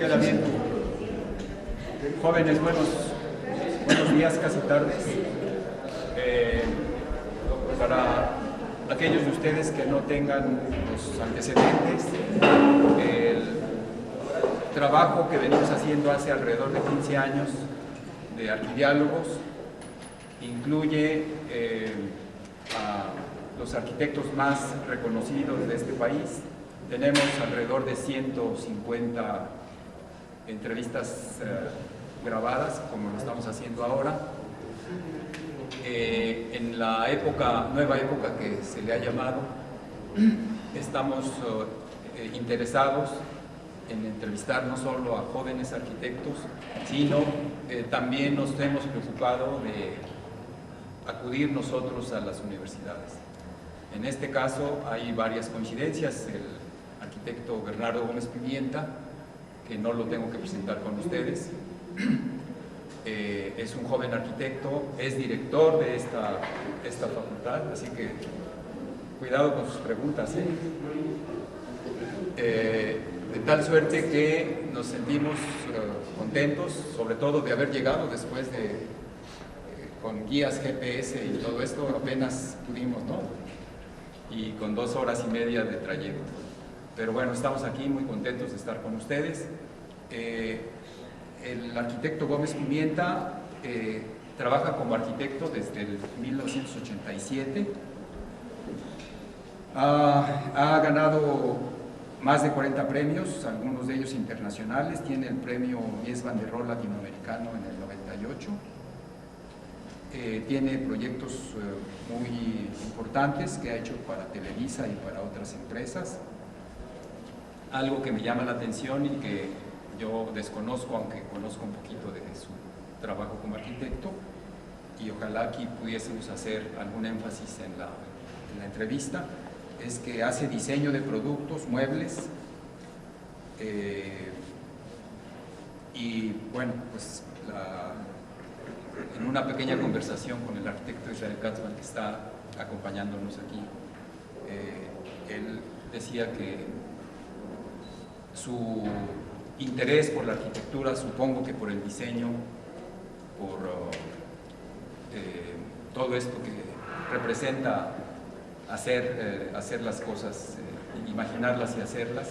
Queda bien. Jóvenes, buenos días, casi tardes. Para aquellos de ustedes que no tengan los antecedentes, el trabajo que venimos haciendo hace alrededor de 15 años de arquidiálogos incluye a los arquitectos más reconocidos de este país. Tenemos alrededor de 150 entrevistas grabadas, como lo estamos haciendo ahora. En la nueva época que se le ha llamado, estamos interesados en entrevistar no solo a jóvenes arquitectos, sino también nos hemos preocupado de acudir nosotros a las universidades. En este caso hay varias coincidencias. El arquitecto Bernardo Gómez Pimienta, que no lo tengo que presentar con ustedes, es un joven arquitecto, es director de esta facultad, así que cuidado con sus preguntas, de tal suerte que nos sentimos contentos, sobre todo de haber llegado después de, con guías GPS y todo esto, apenas pudimos, ¿no? Y con 2 horas y media de trayecto. Pero bueno, estamos aquí muy contentos de estar con ustedes. El arquitecto Gómez Pimienta trabaja como arquitecto desde el 1987. Ha ganado más de 40 premios, algunos de ellos internacionales. Tiene el premio Mies van der Rohe latinoamericano en el 98. Tiene proyectos muy importantes que ha hecho para Televisa y para otras empresas. Algo que me llama la atención y que yo desconozco, aunque conozco un poquito de su trabajo como arquitecto, y ojalá aquí pudiésemos hacer algún énfasis en la entrevista, es que hace diseño de productos, muebles, y bueno, pues en una pequeña conversación con el arquitecto Israel Katzman, que está acompañándonos aquí, él decía que su interés por la arquitectura, supongo que por el diseño, por todo esto que representa hacer las cosas, imaginarlas y hacerlas,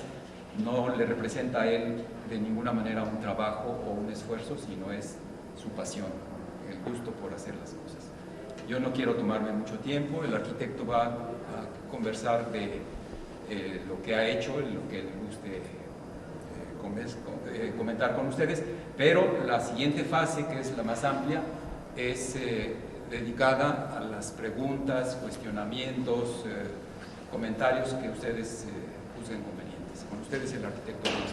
no le representa a él de ninguna manera un trabajo o un esfuerzo, sino es su pasión, el gusto por hacer las cosas. Yo no quiero tomarme mucho tiempo. El arquitecto va a conversar de lo que ha hecho, lo que le guste comentar con ustedes, pero la siguiente fase, que es la más amplia, es dedicada a las preguntas, cuestionamientos, comentarios que ustedes juzguen convenientes. Con ustedes el arquitecto Gómez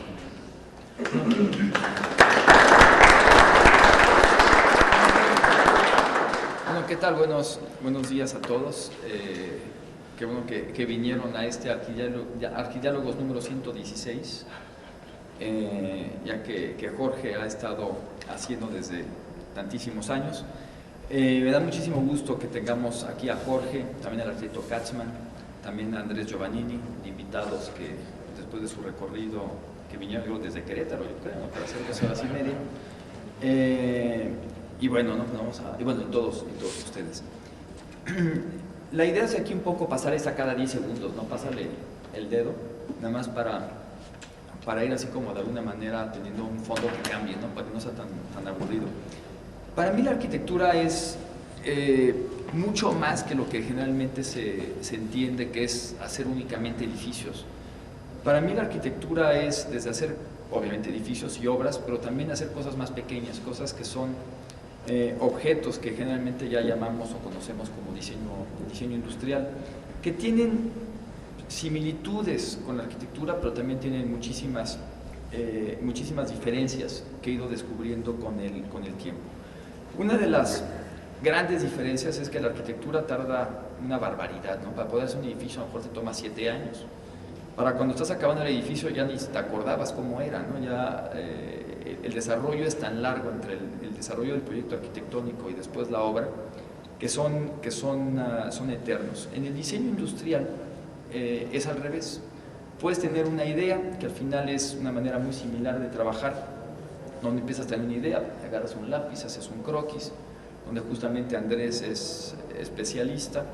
Pimienta. Bueno, ¿qué tal? Buenos días a todos. Qué bueno que vinieron a este Arquidiálogos número 116, ya que Jorge ha estado haciendo desde tantísimos años. Me da muchísimo gusto que tengamos aquí a Jorge, también al arquitecto Katzman, también a Andrés Giovannini, invitados que después de su recorrido, que vinieron desde Querétaro, yo creo, ¿no? Para hacer 2 horas y media. Y bueno, ¿no? Y bueno, todos ustedes. La idea es aquí un poco pasar esta cada 10 segundos, ¿no? Pásale el dedo, nada más para ir así como de alguna manera teniendo un fondo que cambie, ¿no? Para que no sea tan aburrido. Para mí la arquitectura es mucho más que lo que generalmente se entiende que es hacer únicamente edificios. Para mí la arquitectura es desde hacer, obviamente, edificios y obras, pero también hacer cosas más pequeñas, cosas que son objetos que generalmente ya llamamos o conocemos como diseño industrial, que tienen similitudes con la arquitectura, pero también tienen muchísimas diferencias que he ido descubriendo con el tiempo. Una de las grandes diferencias es que la arquitectura tarda una barbaridad, ¿no? Para poder hacer un edificio a lo mejor te toma 7 años. Para cuando estás acabando el edificio ya ni te acordabas cómo era, ¿no? Ya el desarrollo es tan largo entre el desarrollo del proyecto arquitectónico y después la obra, que son eternos. En el diseño industrial es al revés. puedes tener una idea, que al final es una manera muy similar de trabajar, donde empiezas a tener una idea, agarras un lápiz, haces un croquis, donde justamente Andrés es especialista,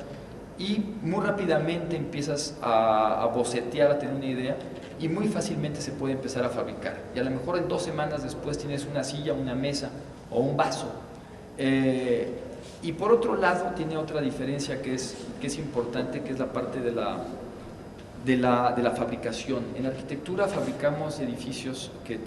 y muy rápidamente empiezas a bocetear, a tener una idea, y muy fácilmente se puede empezar a fabricar. Y a lo mejor en 2 semanas después tienes una silla, una mesa o un vaso. Y por otro lado tiene otra diferencia que es importante, que es la parte de la fabricación. En arquitectura fabricamos edificios que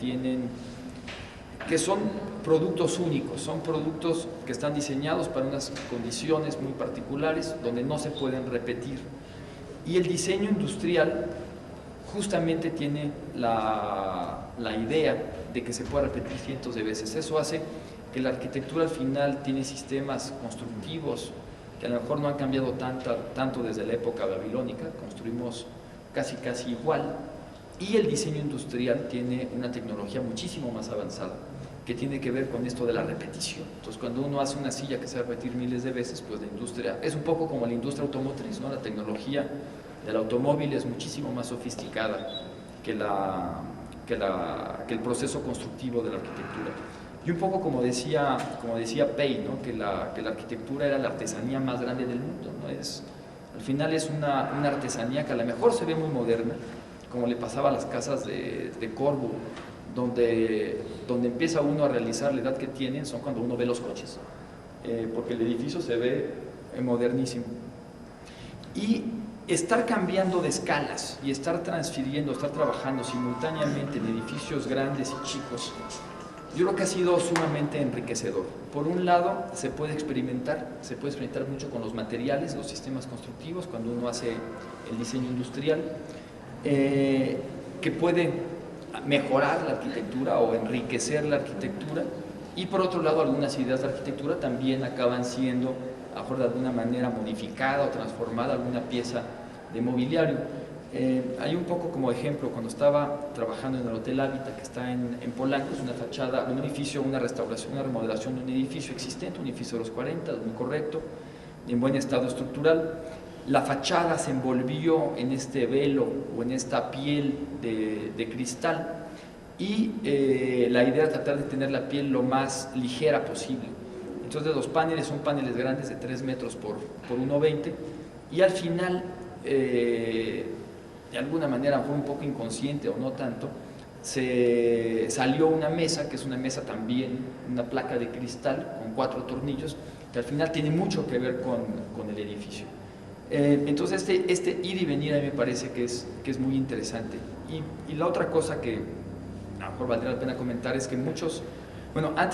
son productos únicos, son productos que están diseñados para unas condiciones muy particulares donde no se pueden repetir. Y el diseño industrial justamente tiene la idea de que se pueda repetir cientos de veces. Eso hace que la arquitectura al final tiene sistemas constructivos que a lo mejor no han cambiado tanto desde la época babilónica, construimos casi igual, y el diseño industrial tiene una tecnología muchísimo más avanzada que tiene que ver con esto de la repetición. Entonces, cuando uno hace una silla que se va a repetir miles de veces, pues la industria es un poco como la industria automotriz, ¿no? La tecnología del automóvil es muchísimo más sofisticada que el proceso constructivo de la arquitectura. Y un poco como decía Pei, ¿no? que la arquitectura era la artesanía más grande del mundo, ¿no? Al final es una artesanía que a lo mejor se ve muy moderna, como le pasaba a las casas de Corbu, donde empieza uno a realizar la edad que tienen, son cuando uno ve los coches, porque el edificio se ve modernísimo. Y estar cambiando de escalas y estar transfiriendo, estar trabajando simultáneamente en edificios grandes y chicos, yo creo que ha sido sumamente enriquecedor. Por un lado, se puede experimentar mucho con los materiales, los sistemas constructivos, cuando uno hace el diseño industrial, que puede mejorar la arquitectura o enriquecer la arquitectura, y por otro lado, algunas ideas de arquitectura también acaban siendo, a lo mejor de alguna manera, modificada o transformada alguna pieza de mobiliario. Hay un poco como ejemplo, cuando estaba trabajando en el Hotel Hábitat, que está en Polanco, es una fachada, un edificio, una restauración, una remodelación de un edificio existente, un edificio de los 40, muy correcto, en buen estado estructural. La fachada se envolvió en este velo o en esta piel de cristal, y la idea era tratar de tener la piel lo más ligera posible. Entonces los paneles son paneles grandes de 3 metros por 1,20, y al final, de alguna manera, fue un poco inconsciente o no tanto, se salió una mesa, que es una mesa también, una placa de cristal con 4 tornillos, que al final tiene mucho que ver con el edificio. Entonces este ir y venir a mí me parece que es muy interesante. Y la otra cosa que a lo mejor valdría la pena comentar es que antes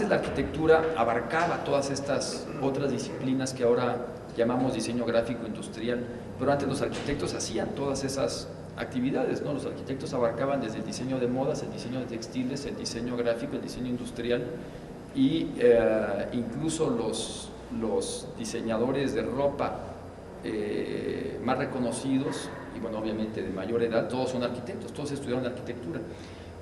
la arquitectura abarcaba todas estas otras disciplinas que ahora llamamos diseño gráfico industrial, pero antes los arquitectos hacían todas esas actividades, ¿no? Los arquitectos abarcaban desde el diseño de modas, el diseño de textiles, el diseño gráfico, el diseño industrial, y incluso los diseñadores de ropa más reconocidos, y bueno, obviamente de mayor edad, todos son arquitectos, todos estudiaron arquitectura.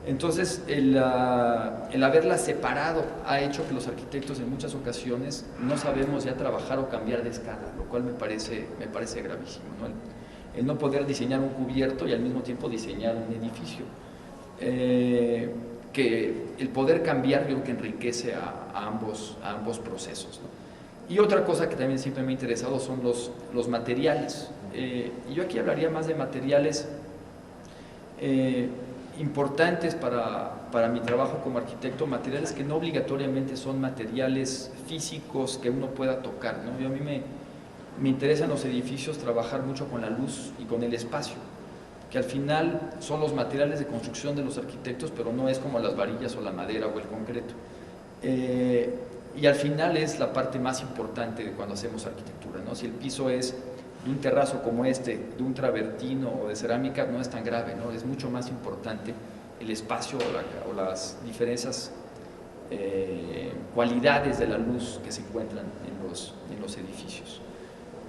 Entonces, el haberla separado ha hecho que los arquitectos en muchas ocasiones no sabemos ya trabajar o cambiar de escala, lo cual me parece gravísimo, ¿no? El no poder diseñar un cubierto y al mismo tiempo diseñar un edificio. Que el poder cambiar, yo creo que enriquece a ambos procesos, ¿no? Y otra cosa que también siempre me ha interesado son los materiales. Y yo aquí hablaría más de materiales importantes para mi trabajo como arquitecto, materiales que no obligatoriamente son materiales físicos que uno pueda tocar, ¿no? A mí me interesa en los edificios trabajar mucho con la luz y con el espacio, que al final son los materiales de construcción de los arquitectos, pero no es como las varillas o la madera o el concreto. Y al final es la parte más importante de cuando hacemos arquitectura, ¿no? Si el piso es de un terrazo como este, de un travertino o de cerámica, no es tan grave, ¿no? Es mucho más importante el espacio o las diferentes cualidades de la luz que se encuentran en los edificios.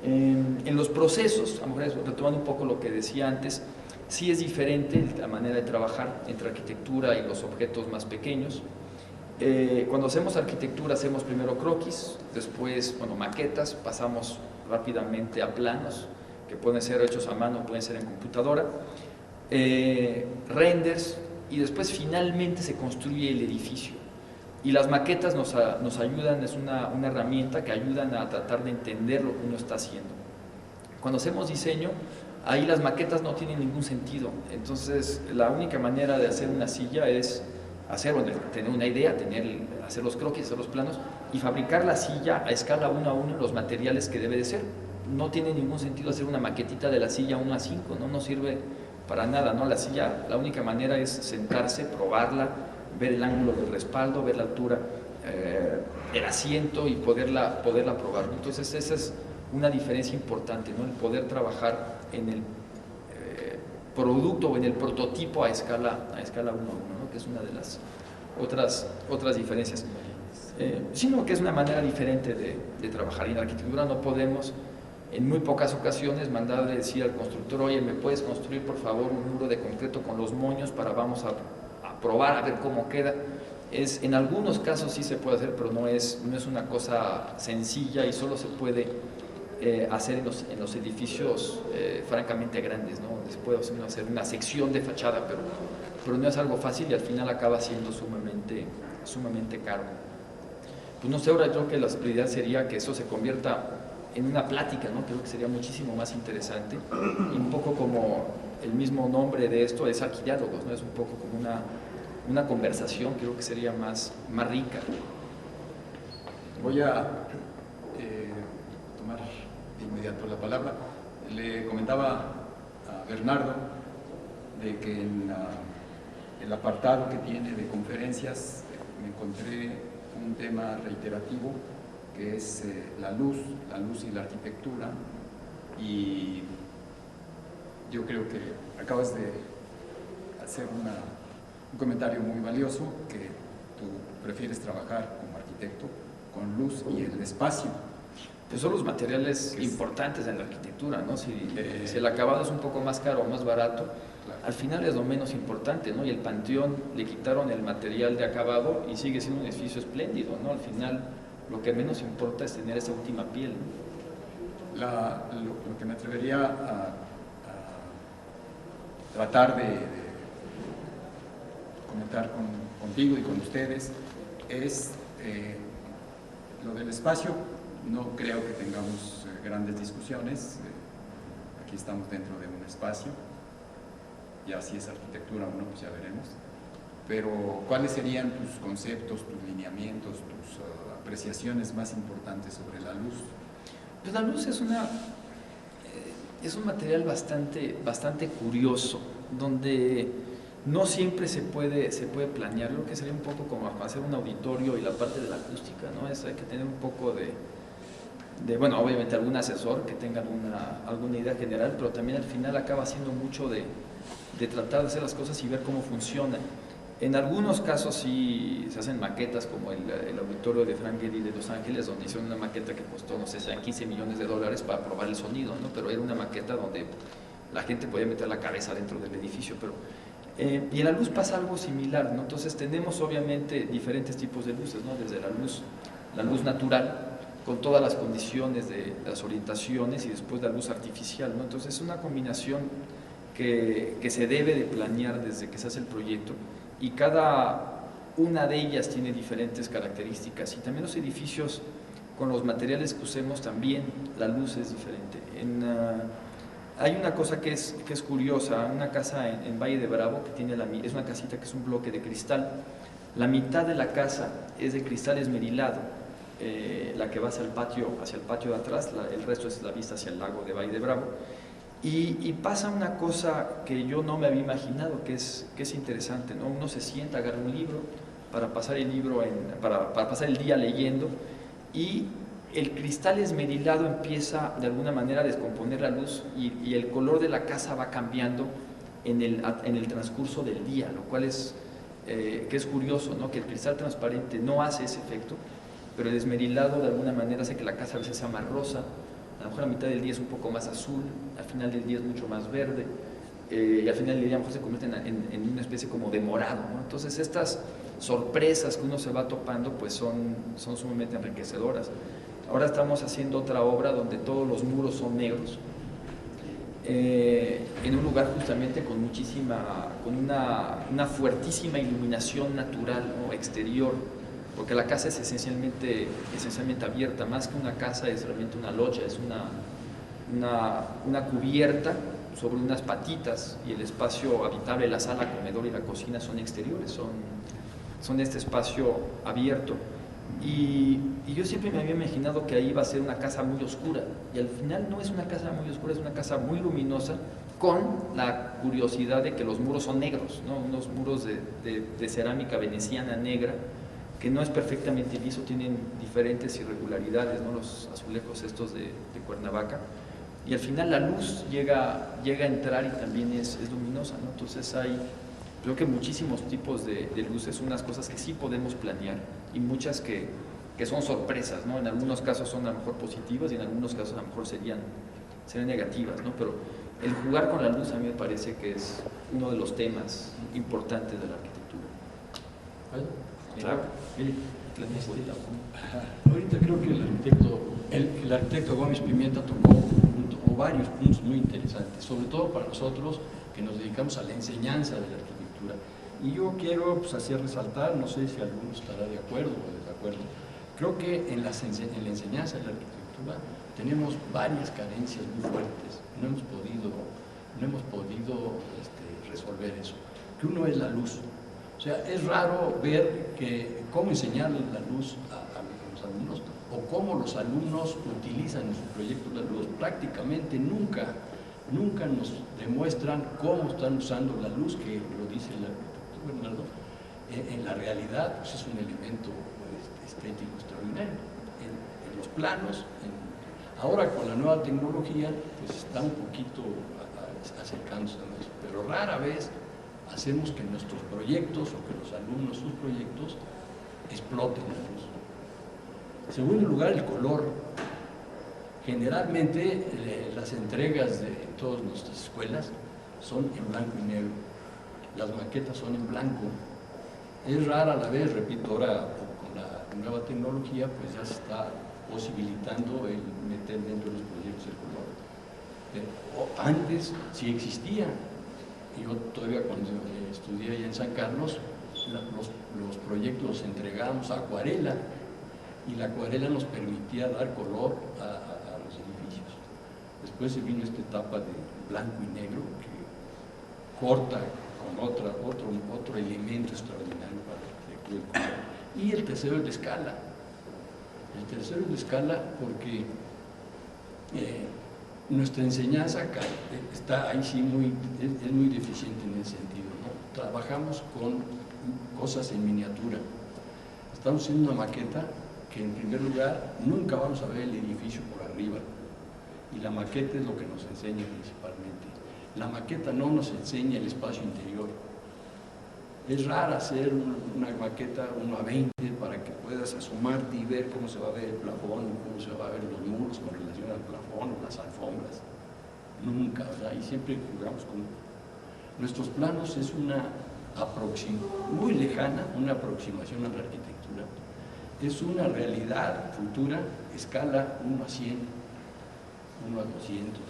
En los procesos, a lo mejor retomando un poco lo que decía antes, sí es diferente la manera de trabajar entre arquitectura y los objetos más pequeños. Cuando hacemos arquitectura hacemos primero croquis, después maquetas, pasamos rápidamente a planos que pueden ser hechos a mano, pueden ser en computadora. renders, y después finalmente se construye el edificio. Y las maquetas nos ayudan, es una herramienta que ayudan a tratar de entender lo que uno está haciendo. Cuando hacemos diseño, ahí las maquetas no tienen ningún sentido. Entonces, la única manera de hacer una silla es tener una idea, hacer los croquis, hacer los planos y fabricar la silla a escala 1 a 1 en los materiales que debe de ser. No tiene ningún sentido hacer una maquetita de la silla 1 a 5, no sirve para nada, ¿no? La silla, la única manera es sentarse, probarla, ver el ángulo del respaldo, ver la altura, el asiento y poderla probar. Entonces esa es una diferencia importante, ¿no? El poder trabajar en el producto o en el prototipo a escala 1 a 1, ¿no? Que es una de las otras diferencias. Sino que es una manera diferente de trabajar. Y en la arquitectura no podemos, en muy pocas ocasiones, mandarle decir al constructor: oye, ¿me puedes construir por favor un muro de concreto con los moños vamos a probar a ver cómo queda? En algunos casos sí se puede hacer, pero no es una cosa sencilla y solo se puede hacer en los edificios francamente grandes, ¿no? Donde se puede hacer una sección de fachada, pero no es algo fácil y al final acaba siendo sumamente caro. Pues no sé, ahora yo creo que la idea sería que eso se convierta en una plática, ¿no? Creo que sería muchísimo más interesante, y un poco como el mismo nombre de esto es Arquidiálogos, ¿no? Es un poco como una conversación, creo que sería más rica. Voy a tomar de inmediato la palabra. Le comentaba a Bernardo de que en el apartado que tiene de conferencias me encontré un tema reiterativo que es la luz y la arquitectura, y yo creo que acabas de hacer un comentario muy valioso, que tú prefieres trabajar como arquitecto con luz y el espacio. Pues son los materiales importantes en la arquitectura, ¿no? Si el acabado es un poco más caro o más barato, claro, al final es lo menos importante, ¿no? Y el Panteón le quitaron el material de acabado y sigue siendo un edificio espléndido, ¿no? Al final lo que menos importa es tener esa última piel, ¿no? Lo que me atrevería a tratar de comentar contigo y con ustedes es lo del espacio. No creo que tengamos grandes discusiones. Aquí estamos dentro de un espacio, ya si es arquitectura o no, pues ya veremos. Pero ¿cuáles serían tus conceptos, tus lineamientos, tus apreciaciones más importantes sobre la luz? Pues la luz es un material bastante curioso, donde no siempre se puede planear. Lo que sería un poco como hacer un auditorio y la parte de la acústica, ¿no? Hay que tener un poco bueno, obviamente algún asesor que tenga alguna idea general, pero también al final acaba siendo mucho de tratar de hacer las cosas y ver cómo funcionan. En algunos casos sí se hacen maquetas, como el auditorio de Frank Gehry de Los Ángeles, donde hicieron una maqueta que costó, no sé, sean $15 millones para probar el sonido, ¿no? Pero era una maqueta donde la gente podía meter la cabeza dentro del edificio. Y en la luz pasa algo similar, ¿no? Entonces tenemos obviamente diferentes tipos de luces, ¿no? Desde la luz natural, con todas las condiciones de las orientaciones, y después la luz artificial, ¿no? Entonces es una combinación que se debe de planear desde que se hace el proyecto, y cada una de ellas tiene diferentes características. Y también los edificios, con los materiales que usemos, también la luz es diferente. Hay una cosa que es curiosa, una casa en Valle de Bravo, que es una casita que es un bloque de cristal. La mitad de la casa es de cristal esmerilado, la que va hacia el patio de atrás, el resto es la vista hacia el lago de Valle de Bravo. Y pasa una cosa que yo no me había imaginado, que es interesante, ¿no? Uno se sienta, agarra un libro para pasar para pasar el día leyendo, y el cristal esmerilado empieza de alguna manera a descomponer la luz, y el color de la casa va cambiando en el transcurso del día, lo cual que es curioso, ¿no? Que el cristal transparente no hace ese efecto, pero el esmerilado de alguna manera hace que la casa a veces sea más rosa. A lo mejor a mitad del día es un poco más azul, al final del día es mucho más verde, y al final del día a lo mejor se convierten en una especie como de morado, ¿no? Entonces estas sorpresas que uno se va topando pues son sumamente enriquecedoras. Ahora estamos haciendo otra obra donde todos los muros son negros, en un lugar justamente con una fuertísima iluminación natural, ¿no? Exterior, porque la casa es esencialmente abierta, más que una casa es realmente una loggia, es una cubierta sobre unas patitas, y el espacio habitable, la sala, comedor y la cocina son exteriores, son este espacio abierto. Y yo siempre me había imaginado que ahí iba a ser una casa muy oscura, y al final no es una casa muy oscura, es una casa muy luminosa, con la curiosidad de que los muros son negros, ¿no? Unos muros de cerámica veneciana negra, que no es perfectamente liso, tienen diferentes irregularidades, ¿no? Los azulejos estos de Cuernavaca, y al final la luz llega a entrar y también es luminosa, ¿no? Entonces hay, creo que muchísimos tipos de luces, unas cosas que sí podemos planear y muchas que son sorpresas, ¿no? En algunos casos son a lo mejor positivas y en algunos casos a lo mejor serían negativas, ¿no? Pero el jugar con la luz a mí me parece que es uno de los temas importantes de la arquitectura. Claro. Ahorita creo que el arquitecto Gómez Pimienta tocó varios puntos muy interesantes, sobre todo para nosotros que nos dedicamos a la enseñanza de la arquitectura. Y yo quiero hacer resaltar, no sé si alguno estará de acuerdo o desacuerdo, creo que en la enseñanza de la arquitectura tenemos varias carencias muy fuertes, no hemos podido resolver eso. Que uno es la luz. O sea, es raro ver cómo enseñarle la luz a los alumnos o cómo los alumnos utilizan en sus proyectos la luz. Prácticamente nunca nos demuestran cómo están usando la luz, que lo dice el arquitecto Bernardo. En la realidad, pues es un elemento estético extraordinario. En los planos, ahora con la nueva tecnología, pues está un poquito acercándose a eso, pero rara vez hacemos que nuestros proyectos o que los alumnos sus proyectos exploten la luz. En segundo lugar, el color. Generalmente las entregas de todas nuestras escuelas son en blanco y negro, las maquetas son en blanco. Es rara la vez, repito, ahora con la nueva tecnología pues ya se está posibilitando el meter dentro de los proyectos el color. Pero antes sí existía. Yo todavía cuando estudié allá en San Carlos, los proyectos los entregábamos a acuarela, y la acuarela nos permitía dar color a los edificios. Después se vino esta etapa de blanco y negro que corta con otro elemento extraordinario para la arquitectura. Y el tercero es de escala. El tercero es de escala porque nuestra enseñanza está ahí sí es muy deficiente en ese sentido, ¿no? Trabajamos con cosas en miniatura. Estamos haciendo una maqueta que en primer lugar nunca vamos a ver el edificio por arriba, y la maqueta es lo que nos enseña principalmente. La maqueta no nos enseña el espacio interior. Es raro hacer una maqueta 1:20 para que puedas asomarte y ver cómo se va a ver el plafón, cómo se va a ver los muros con relación al plafón, las alfombras. Nunca, o sea, y siempre jugamos con... Nuestros planos es muy lejana, una aproximación a la arquitectura. Es una realidad futura, escala 1:100, 1:200,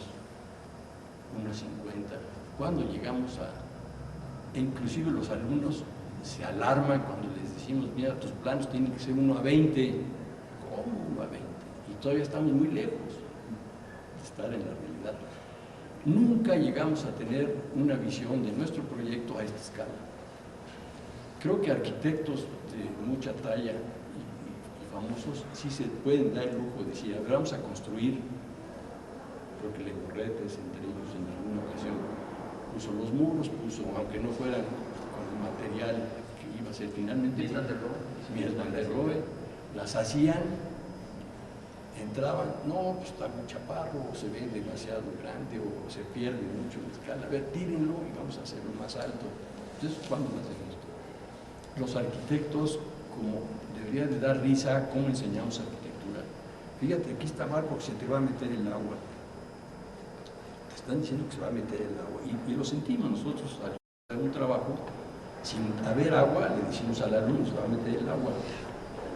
1:50. Cuando llegamos inclusive los alumnos se alarman cuando les decimos, mira, tus planos tienen que ser 1:20. ¿Cómo 1:20? Y todavía estamos muy lejos de estar en la realidad. Nunca llegamos a tener una visión de nuestro proyecto a esta escala. Creo que arquitectos de mucha talla y famosos sí se pueden dar el lujo de decir, a ver, vamos a construir, creo que Legorretes entre ellos en alguna ocasión puso los muros, aunque no fueran con el material que iba a ser finalmente, Mies van der Rohe, las hacían, entraban, no, pues está muy chaparro, o se ve demasiado grande, o se pierde mucho la escala, a ver, tírenlo y vamos a hacerlo más alto. Entonces, ¿cuándo hacemos esto? Los arquitectos, como debería de dar risa cómo enseñamos arquitectura. Fíjate, aquí está mal porque se te va a meter el agua. Están diciendo que se va a meter el agua, y lo sentimos nosotros al hacer un trabajo, sin haber agua, le decimos al alumno, se va a meter el agua,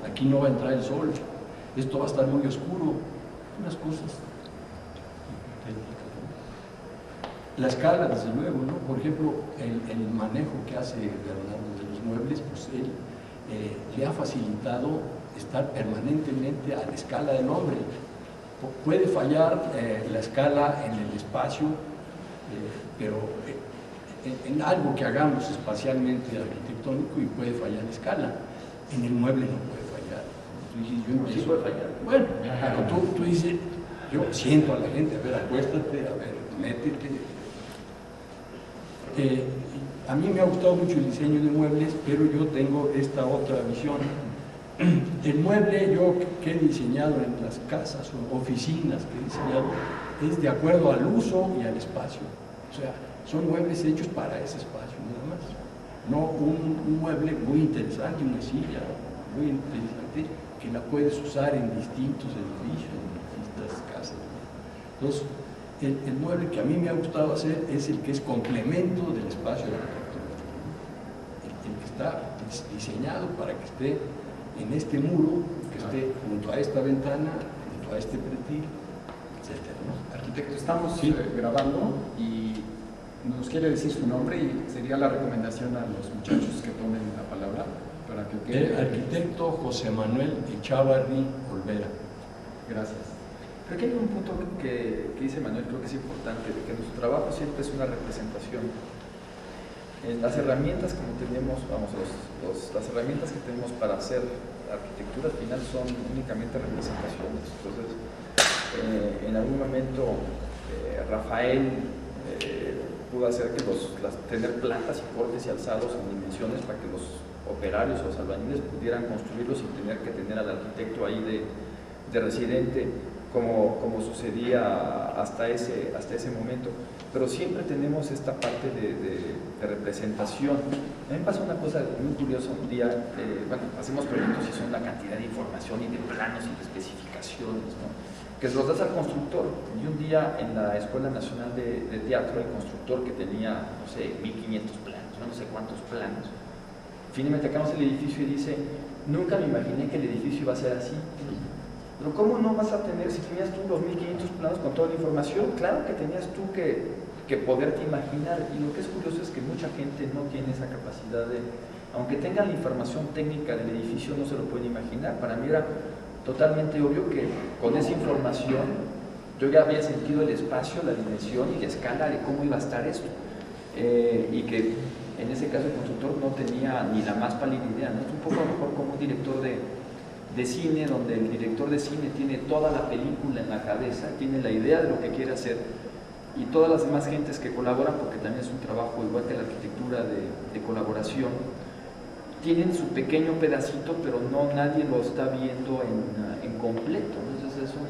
aquí no va a entrar el sol, esto va a estar muy oscuro, unas cosas hipotéticas, ¿no? La escala, desde luego, ¿no? Por ejemplo, el manejo que hace Bernardo de los muebles, pues él le ha facilitado estar permanentemente a la escala del hombre. Puede fallar la escala en el espacio, pero en algo que hagamos espacialmente arquitectónico, y puede fallar la escala. En el mueble no puede fallar. Tú dices, yo empiezo, sí puede fallar. Bueno, pero tú dices, yo siento a la gente, a ver, acuéstate, a ver, métete. A mí me ha gustado mucho el diseño de muebles, pero yo tengo esta otra visión. El mueble yo que he diseñado en las casas o oficinas que he diseñado es de acuerdo al uso y al espacio. O sea, son muebles hechos para ese espacio, nada más. No un mueble muy interesante, una silla muy interesante que la puedes usar en distintos edificios, en distintas casas. Entonces, el mueble que a mí me ha gustado hacer es el que es complemento del espacio de arquitectura. El que está diseñado para que esté en este muro, que esté junto a esta ventana, junto a este pretil, etc., ¿no? Arquitecto, estamos grabando y nos quiere decir su nombre y sería la recomendación a los muchachos que tomen la palabra para que quede. El arquitecto José Manuel Echavarri Olvera. Gracias. Creo que hay un punto que dice Manuel, creo que es importante, de que nuestro trabajo siempre es una representación. Las herramientas como tenemos, las herramientas que tenemos para hacer arquitectura al final son únicamente representaciones. Entonces, en algún momento Rafael pudo hacer que tener plantas y cortes y alzados en dimensiones para que los operarios o los albañiles pudieran construirlos sin tener que tener al arquitecto ahí de residente, como sucedía hasta ese momento. Pero siempre tenemos esta parte de representación. A mí me pasa una cosa muy curiosa un día, hacemos proyectos y son la cantidad de información y de planos y de especificaciones, ¿no?, que se los das al constructor. Y un día en la Escuela Nacional de Teatro, el constructor que tenía, no sé, 1500 planos, no sé cuántos planos, finalmente acabamos el edificio y dice, nunca me imaginé que el edificio iba a ser así. Pero ¿cómo no vas a tener, si tenías tú los 1500 planos con toda la información? Claro que tenías tú que poderte imaginar, y lo que es curioso es que mucha gente no tiene esa capacidad de, aunque tengan la información técnica del edificio, no se lo pueden imaginar. Para mí era totalmente obvio que con esa información yo ya había sentido el espacio, la dimensión y la escala de cómo iba a estar esto, y que en ese caso el constructor no tenía ni la más pálida idea, ¿no? Es un poco a lo mejor como un director de cine, donde el director de cine tiene toda la película en la cabeza, tiene la idea de lo que quiere hacer, y todas las demás gentes que colaboran, porque también es un trabajo igual que la arquitectura de colaboración, tienen su pequeño pedacito, pero no nadie lo está viendo en completo. Entonces es un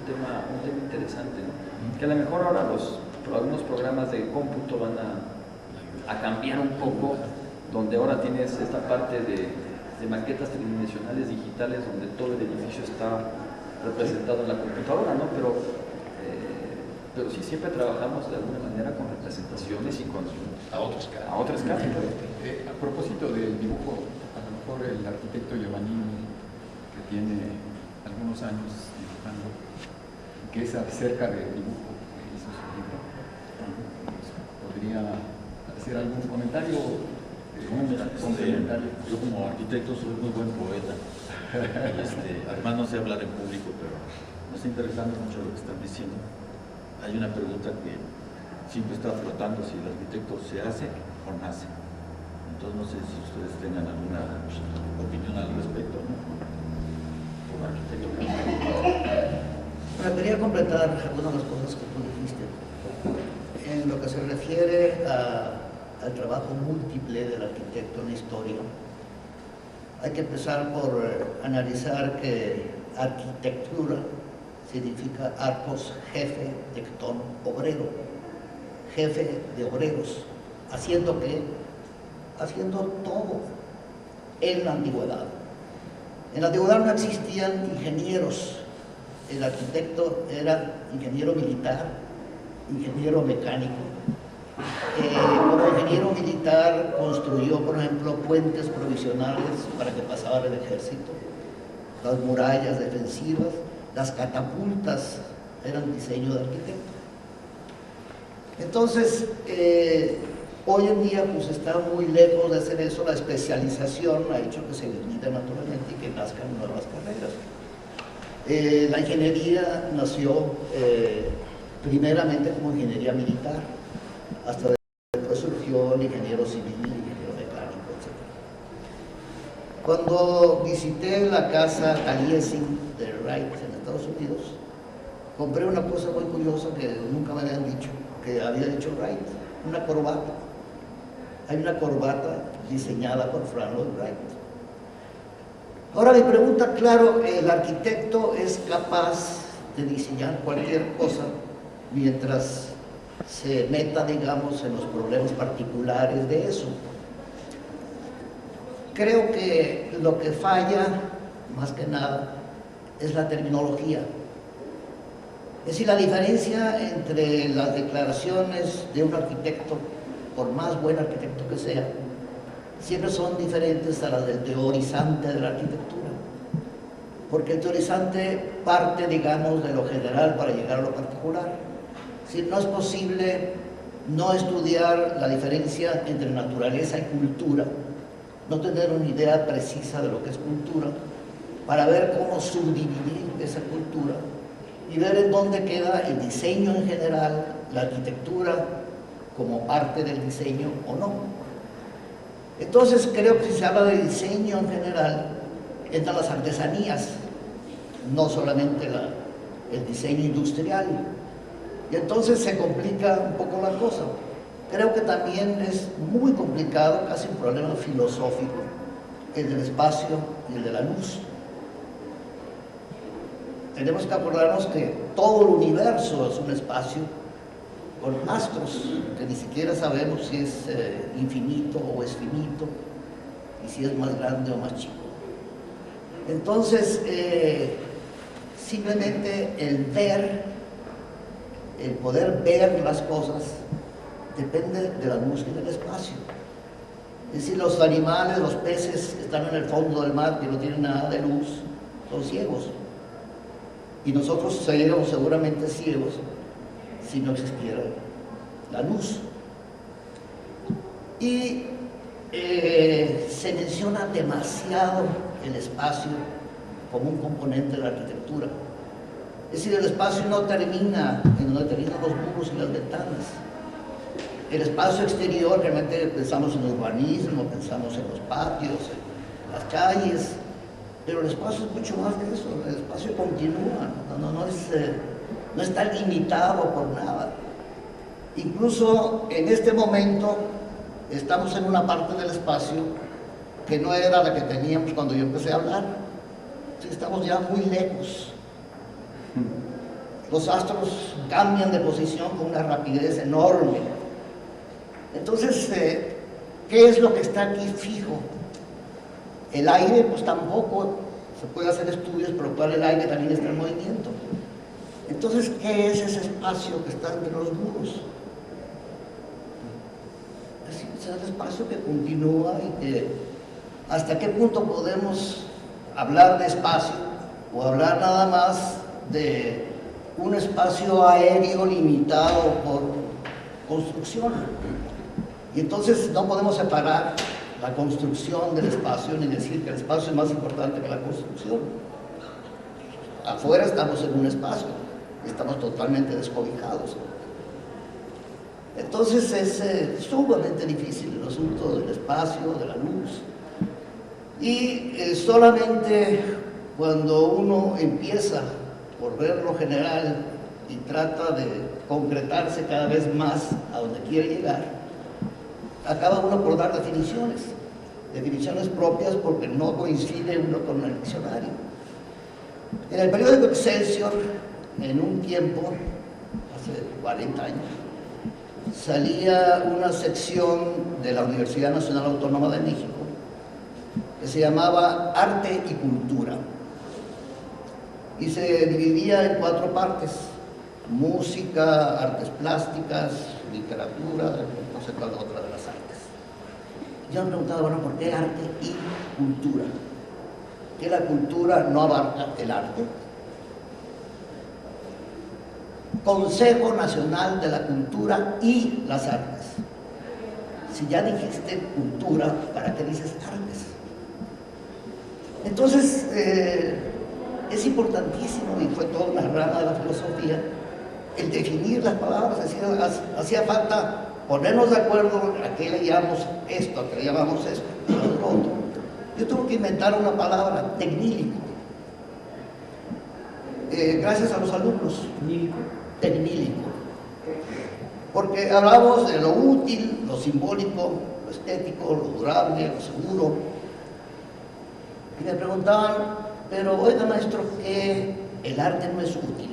tema interesante, ¿no? Que a lo mejor ahora algunos programas de cómputo van a cambiar un poco, donde ahora tienes esta parte de maquetas tridimensionales digitales donde todo el edificio está representado en la computadora, ¿no? Pero sí, siempre trabajamos de alguna manera con representaciones y A otra escala. A propósito del dibujo, a lo mejor el arquitecto Giovannini, que tiene algunos años dibujando, que es acerca del dibujo que hizo su libro, ¿podría hacer algún comentario? Yo como arquitecto soy muy buen poeta. Además no sé hablar en público, pero me está interesando mucho lo que están diciendo. Hay una pregunta que siempre está flotando, si el arquitecto se hace o nace. Entonces no sé si ustedes tengan alguna opinión al respecto, ¿no? Como arquitecto. Bueno, quería completar algunas de las cosas que tú dijiste. En lo que se refiere al trabajo múltiple del arquitecto en la historia, hay que empezar por analizar que arquitectura significa arcos, jefe, tectón, obrero, jefe de obreros, haciendo todo en la antigüedad. En la antigüedad no existían ingenieros, el arquitecto era ingeniero militar, ingeniero mecánico. Como ingeniero militar construyó, por ejemplo, puentes provisionales para que pasara el ejército, las murallas defensivas, las catapultas eran diseño de arquitecto. Entonces, hoy en día pues está muy lejos de hacer eso. La especialización ha hecho que se limite naturalmente y que nazcan nuevas carreras. La ingeniería nació primeramente como ingeniería militar, hasta después surgió el ingeniero civil, el ingeniero mecánico, etc. Cuando visité la casa Taliesin de Wright en Estados Unidos, compré una cosa muy curiosa que nunca me habían dicho, que había hecho Wright, una corbata. Hay una corbata diseñada por Frank Lloyd Wright. Ahora mi pregunta, claro, el arquitecto es capaz de diseñar cualquier cosa mientras se meta, digamos, en los problemas particulares de eso. Creo que lo que falla, más que nada, es la terminología. Es decir, la diferencia entre las declaraciones de un arquitecto, por más buen arquitecto que sea, siempre son diferentes a las del teorizante de la arquitectura. Porque el teorizante parte, digamos, de lo general para llegar a lo particular. Es decir, no es posible no estudiar la diferencia entre naturaleza y cultura, no tener una idea precisa de lo que es cultura, para ver cómo subdividir esa cultura y ver en dónde queda el diseño en general, la arquitectura como parte del diseño o no. Entonces creo que si se habla de diseño en general, entran las artesanías, no solamente el diseño industrial. Y entonces se complica un poco la cosa. Creo que también es muy complicado, casi un problema filosófico, el del espacio y el de la luz. Tenemos que acordarnos que todo el universo es un espacio con astros, que ni siquiera sabemos si es infinito o es finito, y si es más grande o más chico. Entonces, simplemente el poder ver las cosas, depende de la luz y del espacio. Es decir, los animales, los peces que están en el fondo del mar, que no tienen nada de luz, son ciegos. Y nosotros seríamos seguramente ciegos si no existiera la luz. Y se menciona demasiado el espacio como un componente de la arquitectura. Es decir, el espacio no termina en donde terminan los muros y las ventanas. El espacio exterior, realmente pensamos en el urbanismo, pensamos en los patios, en las calles, pero el espacio es mucho más que eso. El espacio continúa, no está limitado por nada. Incluso en este momento estamos en una parte del espacio que no era la que teníamos cuando yo empecé a hablar. Sí, estamos ya muy lejos. Los astros cambian de posición con una rapidez enorme. Entonces, ¿qué es lo que está aquí fijo? El aire, pues tampoco se puede hacer estudios, por lo cual el aire también está en movimiento. Entonces, ¿qué es ese espacio que está entre los muros? Es el espacio que continúa y que hasta qué punto podemos hablar de espacio o hablar nada más de un espacio aéreo limitado por construcción. Y entonces no podemos separar la construcción del espacio ni decir que el espacio es más importante que la construcción. Afuera estamos en un espacio, estamos totalmente descobijados. Entonces es sumamente difícil el asunto del espacio, de la luz. Y solamente cuando uno empieza por ver lo general y trata de concretarse cada vez más a donde quiere llegar, acaba uno por dar definiciones propias porque no coincide uno con el diccionario. En el periódico Excelsior, en un tiempo, hace 40 años, salía una sección de la Universidad Nacional Autónoma de México que se llamaba Arte y Cultura y se dividía en 4 partes: música, artes plásticas, literatura, no sé cuál otra de las artes. Yo me preguntaba, bueno, ¿por qué arte y cultura? ¿Que la cultura no abarca el arte? Consejo Nacional de la Cultura y las Artes. Si ya dijiste cultura, ¿para qué dices artes? Entonces, es importantísimo, y fue toda una rama de la filosofía, el definir las palabras. Hacía falta ponernos de acuerdo a qué le llamamos esto, a qué le llamamos esto, a lo otro. Yo tuve que inventar una palabra, tecnílico. Gracias a los alumnos. Tecnílico. Porque hablamos de lo útil, lo simbólico, lo estético, lo durable, lo seguro. Y me preguntaban, pero oiga maestro, ¿qué el arte no es útil?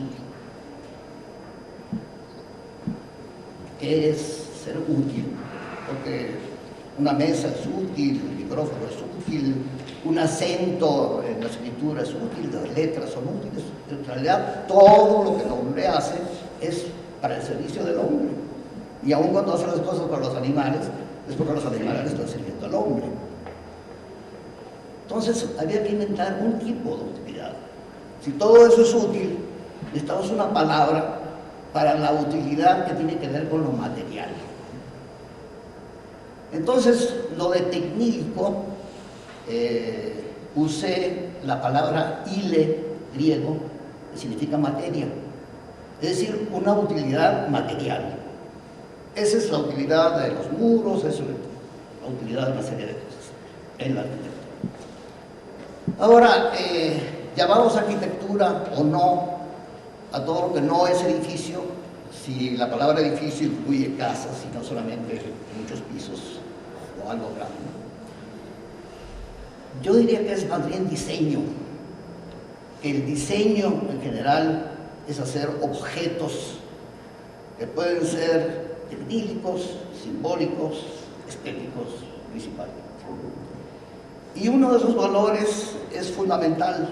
¿Qué es ser útil? Porque una mesa es útil, un micrófono es útil, un acento en la escritura es útil, las letras son útiles. En realidad, todo lo que el hombre hace es para el servicio del hombre. Y aun cuando hace las cosas para los animales, es porque los animales le están sirviendo al hombre. Entonces, había que inventar un tipo de utilidad. Si todo eso es útil, necesitamos una palabra para la utilidad que tiene que ver con lo material. Entonces, lo de tecnílico, usé la palabra ile, griego, que significa materia, es decir, una utilidad material. Esa es la utilidad de los muros, esa es la utilidad de una serie de cosas en la arquitectura. Ahora, llamamos arquitectura o no a todo lo que no es edificio, si la palabra edificio incluye casas y no solamente muchos pisos o algo grande. Yo diría que es más bien diseño. El diseño en general es hacer objetos que pueden ser tecnílicos, simbólicos, estéticos, principalmente. Y uno de esos valores es fundamental.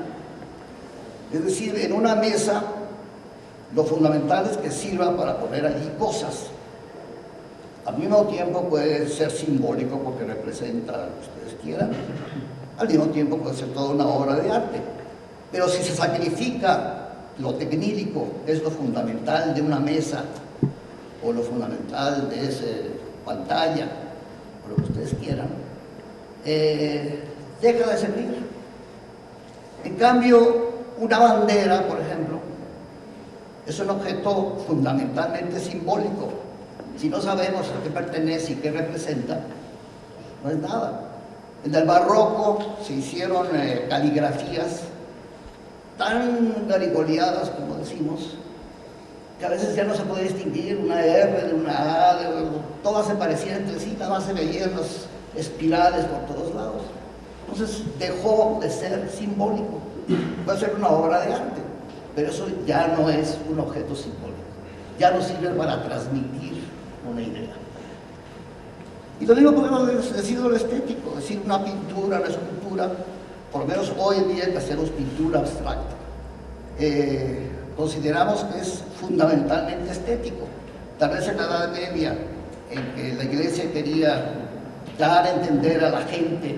Es decir, en una mesa, lo fundamental es que sirva para poner allí cosas. Al mismo tiempo puede ser simbólico porque representa lo que ustedes quieran. Al mismo tiempo puede ser toda una obra de arte. Pero si se sacrifica lo tecnílico, que es lo fundamental de una mesa, o lo fundamental de esa pantalla, o lo que ustedes quieran, deja de servir. En cambio, una bandera, por ejemplo, es un objeto fundamentalmente simbólico. Si no sabemos a qué pertenece y qué representa, no es nada. En el barroco se hicieron caligrafías tan garigoleadas, como decimos, que a veces ya no se podía distinguir una R de una A, todas se parecían entre sí, nada más se veían las espirales por todos lados. Entonces dejó de ser simbólico. Puede ser una obra de arte, pero eso ya no es un objeto simbólico. Ya no sirve para transmitir una idea. Y lo mismo podemos decir de lo estético, decir una pintura, una escultura, por lo menos hoy en día que hacemos pintura abstracta. Consideramos que es fundamentalmente estético. Tal vez en la Edad Media, en que la Iglesia quería dar a entender a la gente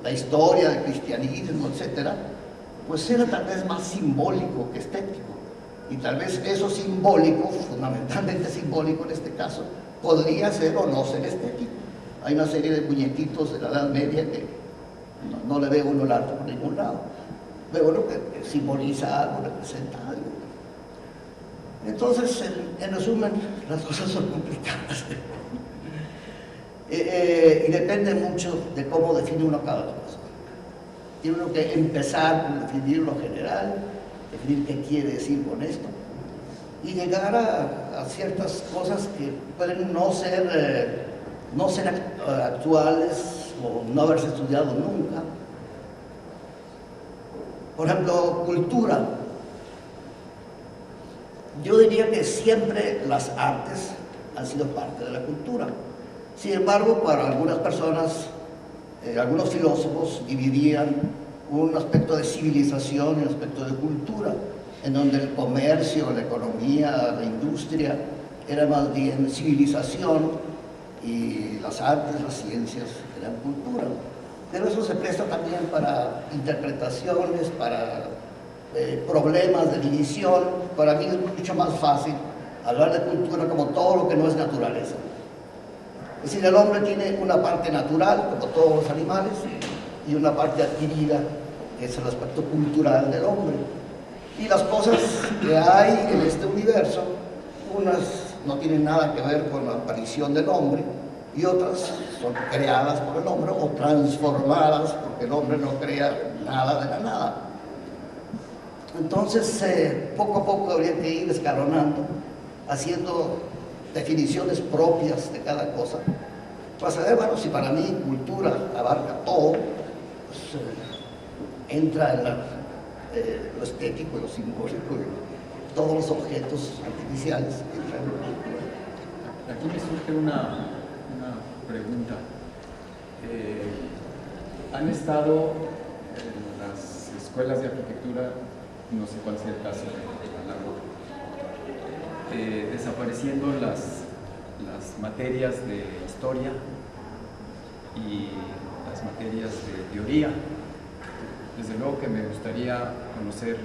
la historia del cristianismo, etc., pues era tal vez más simbólico que estético. Y tal vez eso simbólico, fundamentalmente simbólico en este caso, podría ser o no ser estético. Hay una serie de muñequitos de la Edad Media que no le ve uno el arte por ningún lado. Ve uno que simboliza algo, representa algo. Entonces, en resumen, las cosas son complicadas. Y depende mucho de cómo define uno cada cosa. Tiene uno que empezar por definir lo general, definir qué quiere decir con esto, y llegar a ciertas cosas que pueden no ser actuales o no haberse estudiado nunca. Por ejemplo, cultura. Yo diría que siempre las artes han sido parte de la cultura. Sin embargo, para algunas personas, algunos filósofos dividían un aspecto de civilización y un aspecto de cultura, en donde el comercio, la economía, la industria era más bien civilización y las artes, las ciencias eran cultura. Pero eso se presta también para interpretaciones, para problemas de división. Para mí es mucho más fácil hablar de cultura como todo lo que no es naturaleza. Es decir, el hombre tiene una parte natural, como todos los animales, y una parte adquirida, que es el aspecto cultural del hombre. Y las cosas que hay en este universo, unas no tienen nada que ver con la aparición del hombre, y otras son creadas por el hombre o transformadas, porque el hombre no crea nada de la nada. Entonces, poco a poco habría que ir escalonando, haciendo definiciones propias de cada cosa, para saber, bueno, si para mí cultura abarca todo, pues, entra en lo estético, lo simbólico, todos los objetos artificiales entran en la cultura. Aquí me surge una pregunta. ¿Han estado en las escuelas de arquitectura, no sé cuál sea el caso de desapareciendo las materias de historia y las materias de teoría? Desde luego que me gustaría conocer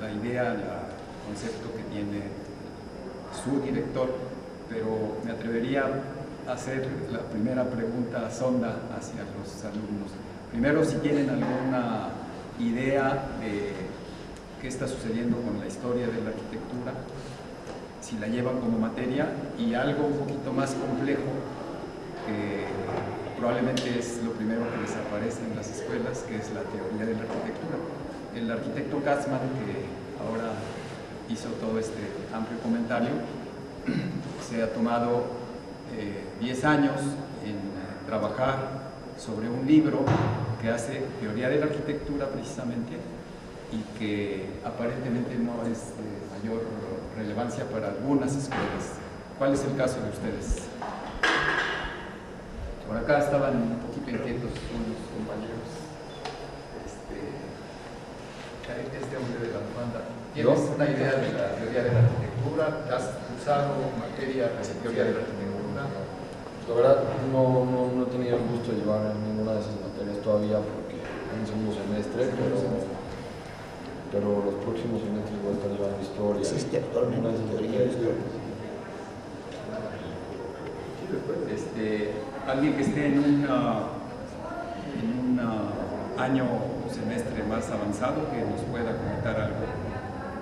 la idea, el concepto que tiene su director, pero me atrevería a hacer la primera pregunta sonda hacia los alumnos. Primero, si tienen alguna idea de qué está sucediendo con la historia de la arquitectura, si la llevan como materia, y algo un poquito más complejo, que probablemente es lo primero que les aparece en las escuelas, que es la teoría de la arquitectura. El arquitecto Katzmann, que ahora hizo todo este amplio comentario, se ha tomado 10 años en trabajar sobre un libro que hace teoría de la arquitectura precisamente, y que aparentemente no es de mayor relevancia para algunas escuelas. ¿Cuál es el caso de ustedes? Por acá estaban un poquito inquietos unos compañeros. Este hombre de la banda, ¿tienes una idea de la teoría de la arquitectura? ¿Has usado materia de teoría de la arquitectura? La verdad, no he tenido el gusto de llevar ninguna de esas materias todavía porque en segundo semestre, pero los próximos semestres voy a estar llevando historia. Existe actualmente teoría de historia. Alguien que esté en un año o semestre más avanzado que nos pueda comentar algo,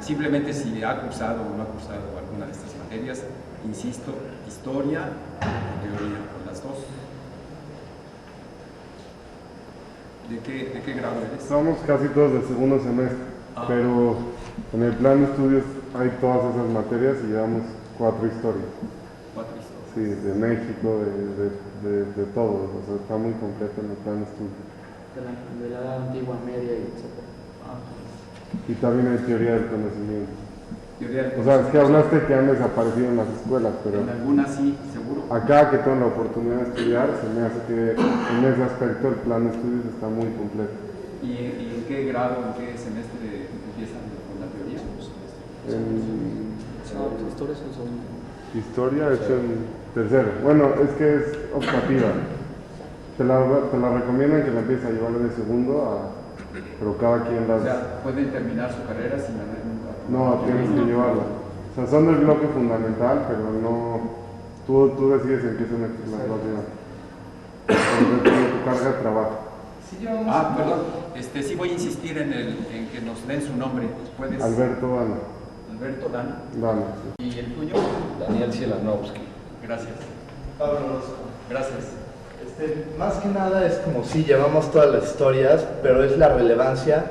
simplemente si ha cursado o no ha cursado alguna de estas materias, insisto, historia o teoría, las dos. ¿De qué grado eres? Somos casi todos del segundo semestre, pero en el plan de estudios hay todas esas materias y llevamos 4 historias. 4 historias. Sí, de México, de todo, o sea, está muy completo en el plan de estudios. De la edad antigua, media y etc. Y también hay teoría del conocimiento. Teoría del O sea, es que conocimiento. hablaste que han desaparecido en las escuelas, pero En algunas sí, seguro. acá que tengo la oportunidad de estudiar, se me hace que en ese aspecto el plan de estudios está muy completo. ¿Y en qué grado, en qué semestre empiezan con la teoría? Historia es el segundo. Historia es el tercero. Bueno, es que es optativa. Te la recomiendan que la empieces a llevar en el segundo, pero cada quien O las... sea, pueden terminar su carrera sin haber nunca... No, tienes que llevarla. O sea, son del bloque fundamental, pero no... Tú decides en qué semestre las vas a llevar. Porque tiene tu carga de trabajo. Perdón. Sí voy a insistir en que nos den su nombre. ¿Puedes? Alberto Dana. Alberto Dana. Dana. ¿Y el tuyo? Daniel Cielanowski. Gracias. Pablo Orozco. Gracias. Más que nada es como si llevamos todas las historias, pero es la relevancia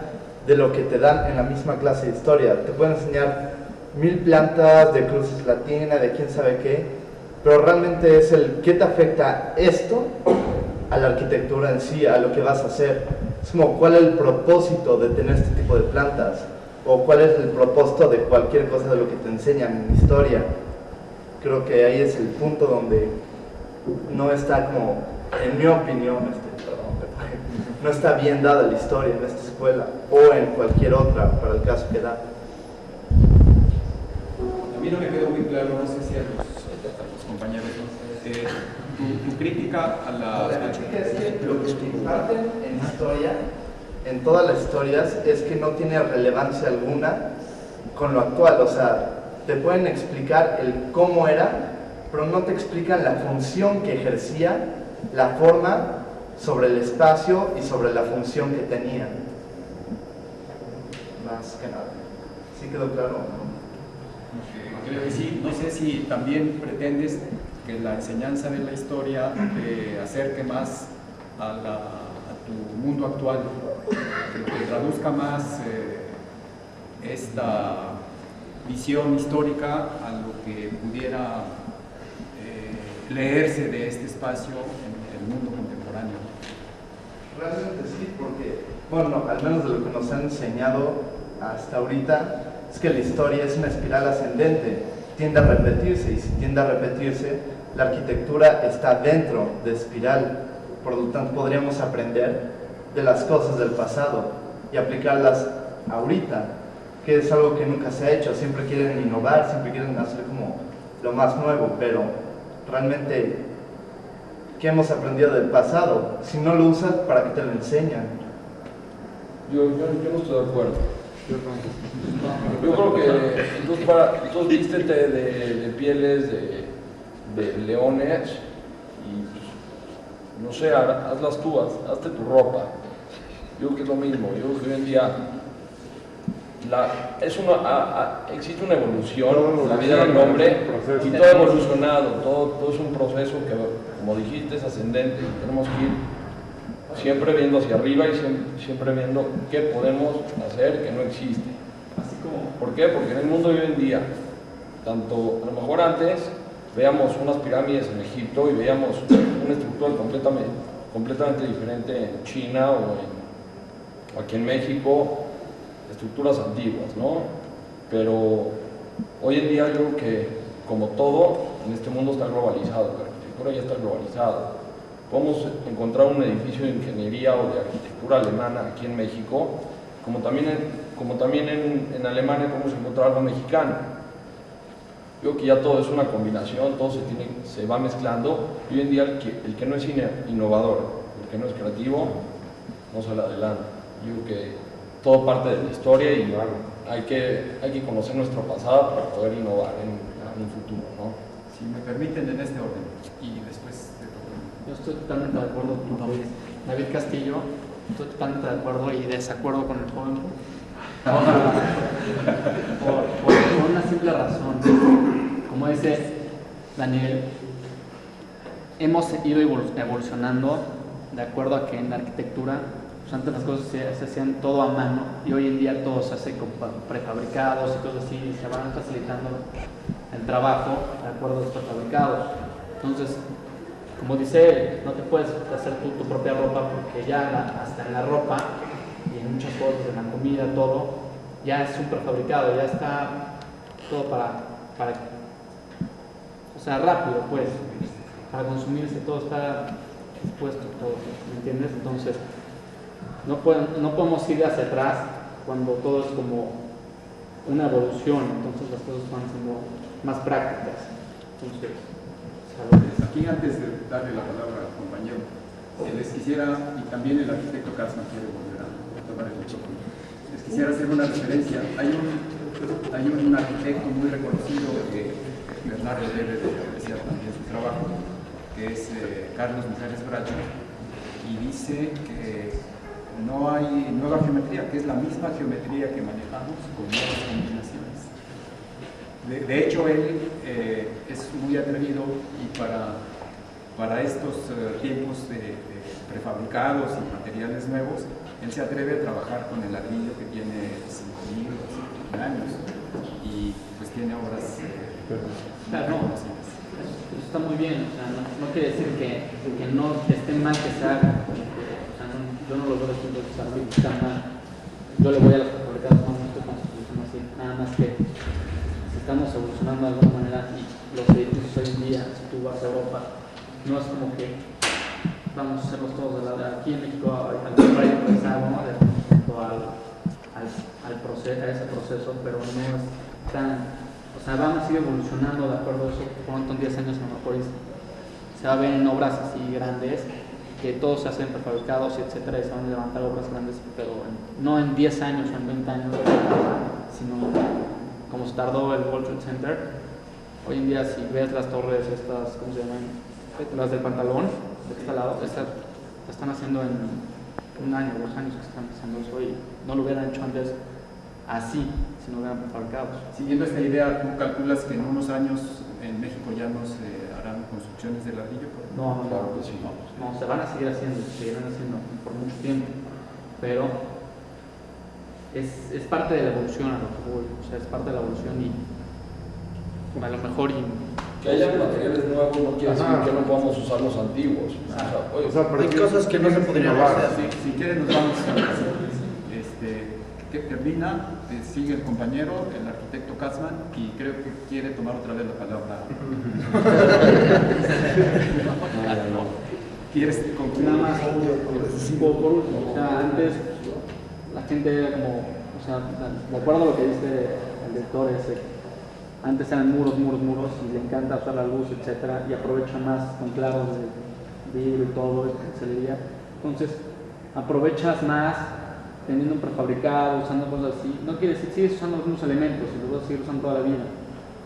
de lo que te dan en la misma clase de historia. Te pueden enseñar 1000 plantas de cruces latina, de quién sabe qué, pero realmente es el qué te afecta esto a la arquitectura en sí, a lo que vas a hacer. Es como cuál es el propósito de tener este tipo de plantas, o cuál es el propósito de cualquier cosa de lo que te enseñan en historia. Creo que ahí es el punto donde no está como, en mi opinión, no está bien dada la historia en esta escuela o en cualquier otra, para el caso que da. A mí no me quedó muy claro, no sé si a los compañeros, tu crítica a la... La crítica es que lo que te imparten en historia, en todas las historias, es que no tiene relevancia alguna con lo actual. O sea, te pueden explicar el cómo era, pero no te explican la función que ejercía, la forma sobre el espacio y sobre la función que tenía. Más que nada. ¿Sí quedó claro? Creo que sí. No sé si también pretendes que la enseñanza de la historia te acerque más a tu mundo actual, que traduzca más esta visión histórica a lo que pudiera leerse de este espacio en el mundo contemporáneo. Realmente sí, porque, bueno, al menos de lo que nos han enseñado hasta ahorita, es que la historia es una espiral ascendente, tiende a repetirse, y si tiende a repetirse, la arquitectura está dentro de espiral, por lo tanto podríamos aprender de las cosas del pasado y aplicarlas ahorita, que es algo que nunca se ha hecho. Siempre quieren innovar, siempre quieren hacer como lo más nuevo, pero realmente, ¿qué hemos aprendido del pasado? Si no lo usas, ¿para qué te lo enseñan? Yo no estoy de acuerdo. Yo creo que entonces vístete de pieles de leones y pues, no sé, hazlas tú, hazte tu ropa. Yo creo que es lo mismo. Yo creo que hoy en día existe una evolución en la vida del hombre y todo ha evolucionado, todo es un proceso que, como dijiste, es ascendente y tenemos que ir siempre viendo hacia arriba y siempre viendo qué podemos hacer que no existe. ¿Por qué? Porque en el mundo de hoy en día, tanto a lo mejor antes veíamos unas pirámides en Egipto y veíamos una estructura completamente diferente en China o aquí en México, estructuras antiguas, ¿no? Pero hoy en día yo creo que, como todo, en este mundo está globalizado, la arquitectura ya está globalizada. Podemos encontrar un edificio de ingeniería o de arquitectura alemana aquí en México, como también en Alemania podemos encontrar algo mexicano. Yo creo que ya todo es una combinación, todo se va mezclando, y hoy en día el que no es innovador, el que no es creativo, no sale adelante. Yo creo que todo parte de la historia y hay que conocer nuestro pasado para poder innovar en un futuro, ¿no? Si me permiten, en este orden, y después... Yo estoy totalmente de acuerdo con David Castillo, estoy totalmente de acuerdo y desacuerdo con el joven por una simple razón. Como dice Daniel, hemos ido evolucionando de acuerdo a que en la arquitectura, pues antes las cosas se hacían todo a mano y hoy en día todo se hace con prefabricados y cosas así, y se van facilitando el trabajo de acuerdo a los prefabricados. Entonces, como dice él, no te puedes hacer tú tu propia ropa porque ya hasta en la ropa y en muchas cosas, en la comida, todo, ya es un prefabricado, ya está todo para o sea, rápido, pues, para consumirse, todo está expuesto, todo, ¿me entiendes? Entonces, no podemos ir hacia atrás cuando todo es como una evolución, entonces las cosas van siendo más prácticas. Entonces, aquí, antes de darle la palabra al compañero, les quisiera, y también el arquitecto Katzmann quiere volver a tomar el chico, les quisiera hacer una referencia. Hay un arquitecto muy reconocido que Bernardo debe de apreciar también su trabajo, que es Carlos Mijares Bracho, y dice que no hay nueva geometría, que es la misma geometría que manejamos con nuevas combinaciones. De hecho, él es muy atrevido y para estos tiempos de prefabricados y materiales nuevos, él se atreve a trabajar con el ladrillo que tiene 5.000 o 5.000 años y pues tiene obras claro, eso está muy bien, o sea, no quiere decir que no esté mal que se haga, o sea, yo no lo veo desde el punto de vista está mal. Yo le voy a los prefabricados, no estoy con su solución así, nada más que estamos evolucionando de alguna manera y los edificios hoy en día, si tú vas a Europa, no es como que vamos a hacerlos todos de aquí en México al contrario, ¿no? Respecto a ese proceso, pero no es tan, o sea, van a seguir evolucionando de acuerdo a eso. Pronto en 10 años a lo mejor se va a ver en obras así grandes que todos se hacen prefabricados, etcétera, y se van a levantar obras grandes, pero no en 10 años o en 20 años, sino como se tardó el World Trade Center, hoy en día si ves las torres estas, ¿cómo se llaman? Las del pantalón, de este lado, estas la están haciendo en un año, 2 años que están haciendo eso y no lo hubieran hecho antes así, si no hubieran fabricado. Siguiendo esta idea, ¿tú calculas que en unos años en México ya no se harán construcciones de ladrillo? No, Claro que sí. no, se van a seguir haciendo, se seguirán haciendo por mucho tiempo, pero es parte de la evolución a lo que voy, o sea, es parte de la evolución y a lo mejor Que haya materiales nuevos no quiere decir que no podamos usar los antiguos. O sea, oye, O sea, pero Hay sí cosas que no se tienes podrían innovar. hacer. Si quieren nos vamos a que termina, sigue el compañero, el arquitecto Katzman, y creo que quiere tomar otra vez la palabra. ¿Quieres concluir? nada más, por último, o sea, antes la gente era como, o sea, de acuerdo a lo que dice el director ese, antes eran muros y le encanta usar la luz, etcétera, y aprovecha más con claros de vidrio y todo, de cancelería. Entonces, aprovechas más teniendo un prefabricado, usando cosas así. No quiere decir, sigues usando los mismos elementos y los vas a seguir usando toda la vida,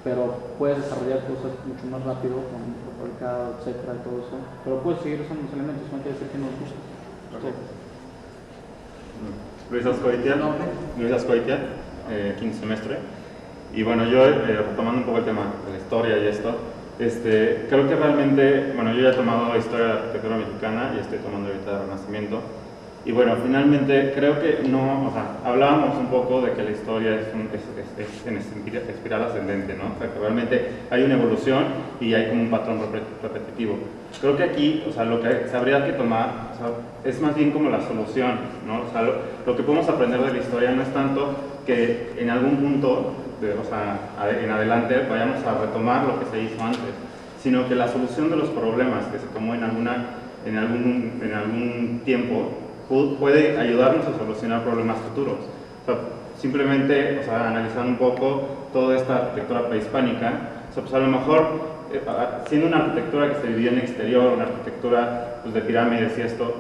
pero puedes desarrollar cosas mucho más rápido con un prefabricado, etcétera, y todo eso. Pero puedes seguir usando los elementos, no quiere decir que no los uses. Luis Azcoitia, quinto semestre. Y bueno, yo retomando un poco el tema de la historia y esto, creo que realmente, bueno, yo ya he tomado historia de la arquitectura mexicana y estoy tomando ahorita el Renacimiento. Y bueno, finalmente creo que no, o sea, hablábamos un poco de que la historia es en espiral ascendente, ¿no? O sea, que realmente hay una evolución y hay como un patrón repetitivo. Creo que aquí, o sea, lo que se habría que tomar, o sea, es más bien como la solución, ¿no? O sea, lo que podemos aprender de la historia no es tanto que en algún punto, o sea, en adelante vayamos a retomar lo que se hizo antes, sino que la solución de los problemas que se tomó en algún tiempo puede ayudarnos a solucionar problemas futuros. O sea, simplemente, o sea, analizando un poco toda esta arquitectura prehispánica, o sea, pues a lo mejor, siendo una arquitectura que se dividió en exterior, una arquitectura pues, de pirámides y esto,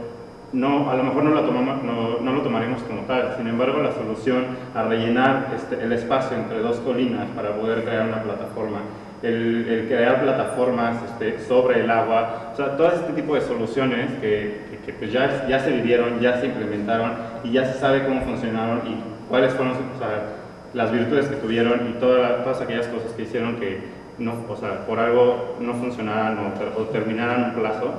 no, a lo mejor no lo tomaremos como tal. Sin embargo, la solución a rellenar el espacio entre dos colinas para poder crear una plataforma, el crear plataformas sobre el agua, o sea, todo este tipo de soluciones que pues ya se vivieron, ya se implementaron y ya se sabe cómo funcionaron y cuáles fueron, o sea, las virtudes que tuvieron y todas aquellas cosas que hicieron que no, o sea, por algo no funcionaran o terminaran un plazo.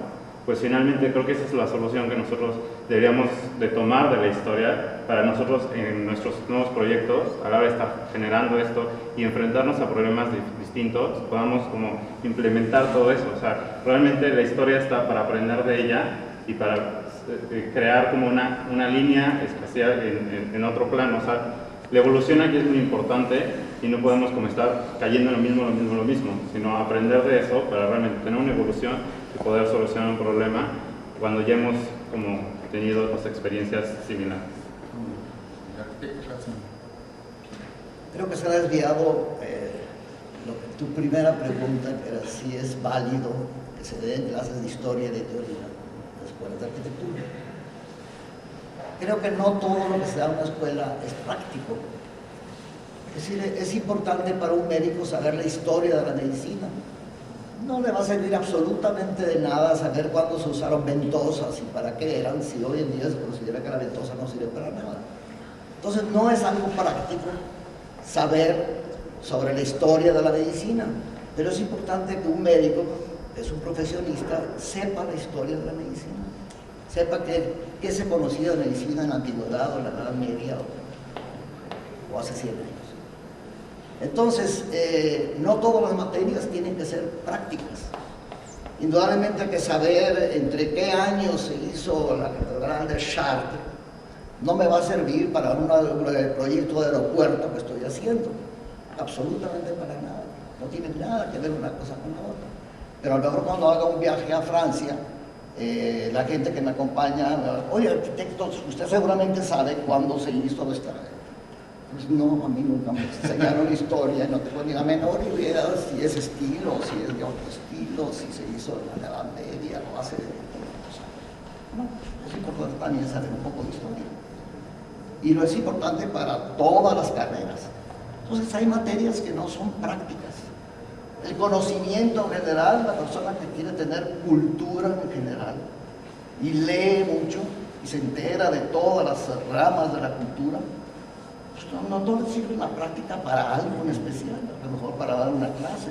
Pues finalmente creo que esa es la solución que nosotros deberíamos de tomar de la historia para nosotros en nuestros nuevos proyectos, a la hora de estar generando esto y enfrentarnos a problemas distintos, podamos como implementar todo eso. O sea, realmente la historia está para aprender de ella y para crear como una línea especial en otro plano. O sea, la evolución aquí es muy importante y no podemos como estar cayendo en lo mismo, sino aprender de eso para realmente tener una evolución y poder solucionar un problema cuando ya hemos como tenido otras experiencias similares. Creo que se ha desviado tu primera pregunta, que era si es válido que se den clases de historia y de teoría en las escuelas de arquitectura. Creo que no todo lo que se da en una escuela es práctico. Es decir, es importante para un médico saber la historia de la medicina. No le va a servir absolutamente de nada saber cuándo se usaron ventosas y para qué eran, si hoy en día se considera que la ventosa no sirve para nada. Entonces no es algo práctico saber sobre la historia de la medicina, pero es importante que un médico, que es un profesionista, sepa la historia de la medicina, sepa qué se conocía de medicina en la antigüedad o en la Edad Media o hace 100 años. Entonces, no todas las materias tienen que ser prácticas. Indudablemente hay que saber entre qué años se hizo la Catedral de Chartres. No me va a servir para un proyecto de aeropuerto que estoy haciendo. Absolutamente para nada. No tiene nada que ver una cosa con la otra. Pero a lo mejor cuando haga un viaje a Francia, la gente que me acompaña, oye, arquitecto, usted seguramente sabe cuándo se hizo esta. Pues no, a mí nunca me enseñaron historia, no tengo ni la menor idea si es estilo, si es de otro estilo, si se hizo en la Edad Media o hace... No, es importante también saber un poco de historia. Y lo es importante para todas las carreras. Entonces hay materias que no son prácticas. El conocimiento en general, la persona que quiere tener cultura en general y lee mucho y se entera de todas las ramas de la cultura, pues no le sirve una práctica para algo en especial, a lo mejor para dar una clase,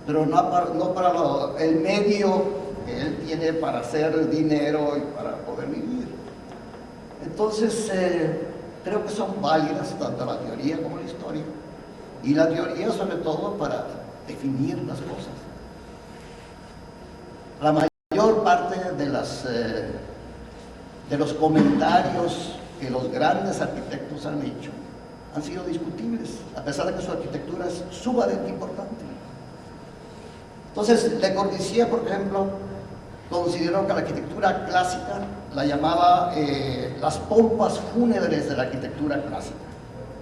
pero no para el medio que él tiene para hacer dinero y para poder vivir. Entonces, creo que son válidas tanto la teoría como la historia, y la teoría sobre todo para definir las cosas. La mayor parte de los comentarios que los grandes arquitectos han hecho han sido discutibles, a pesar de que su arquitectura es sumamente importante. Entonces, Le Corbusier, por ejemplo, consideró que la arquitectura clásica la llamaba las pompas fúnebres de la arquitectura clásica.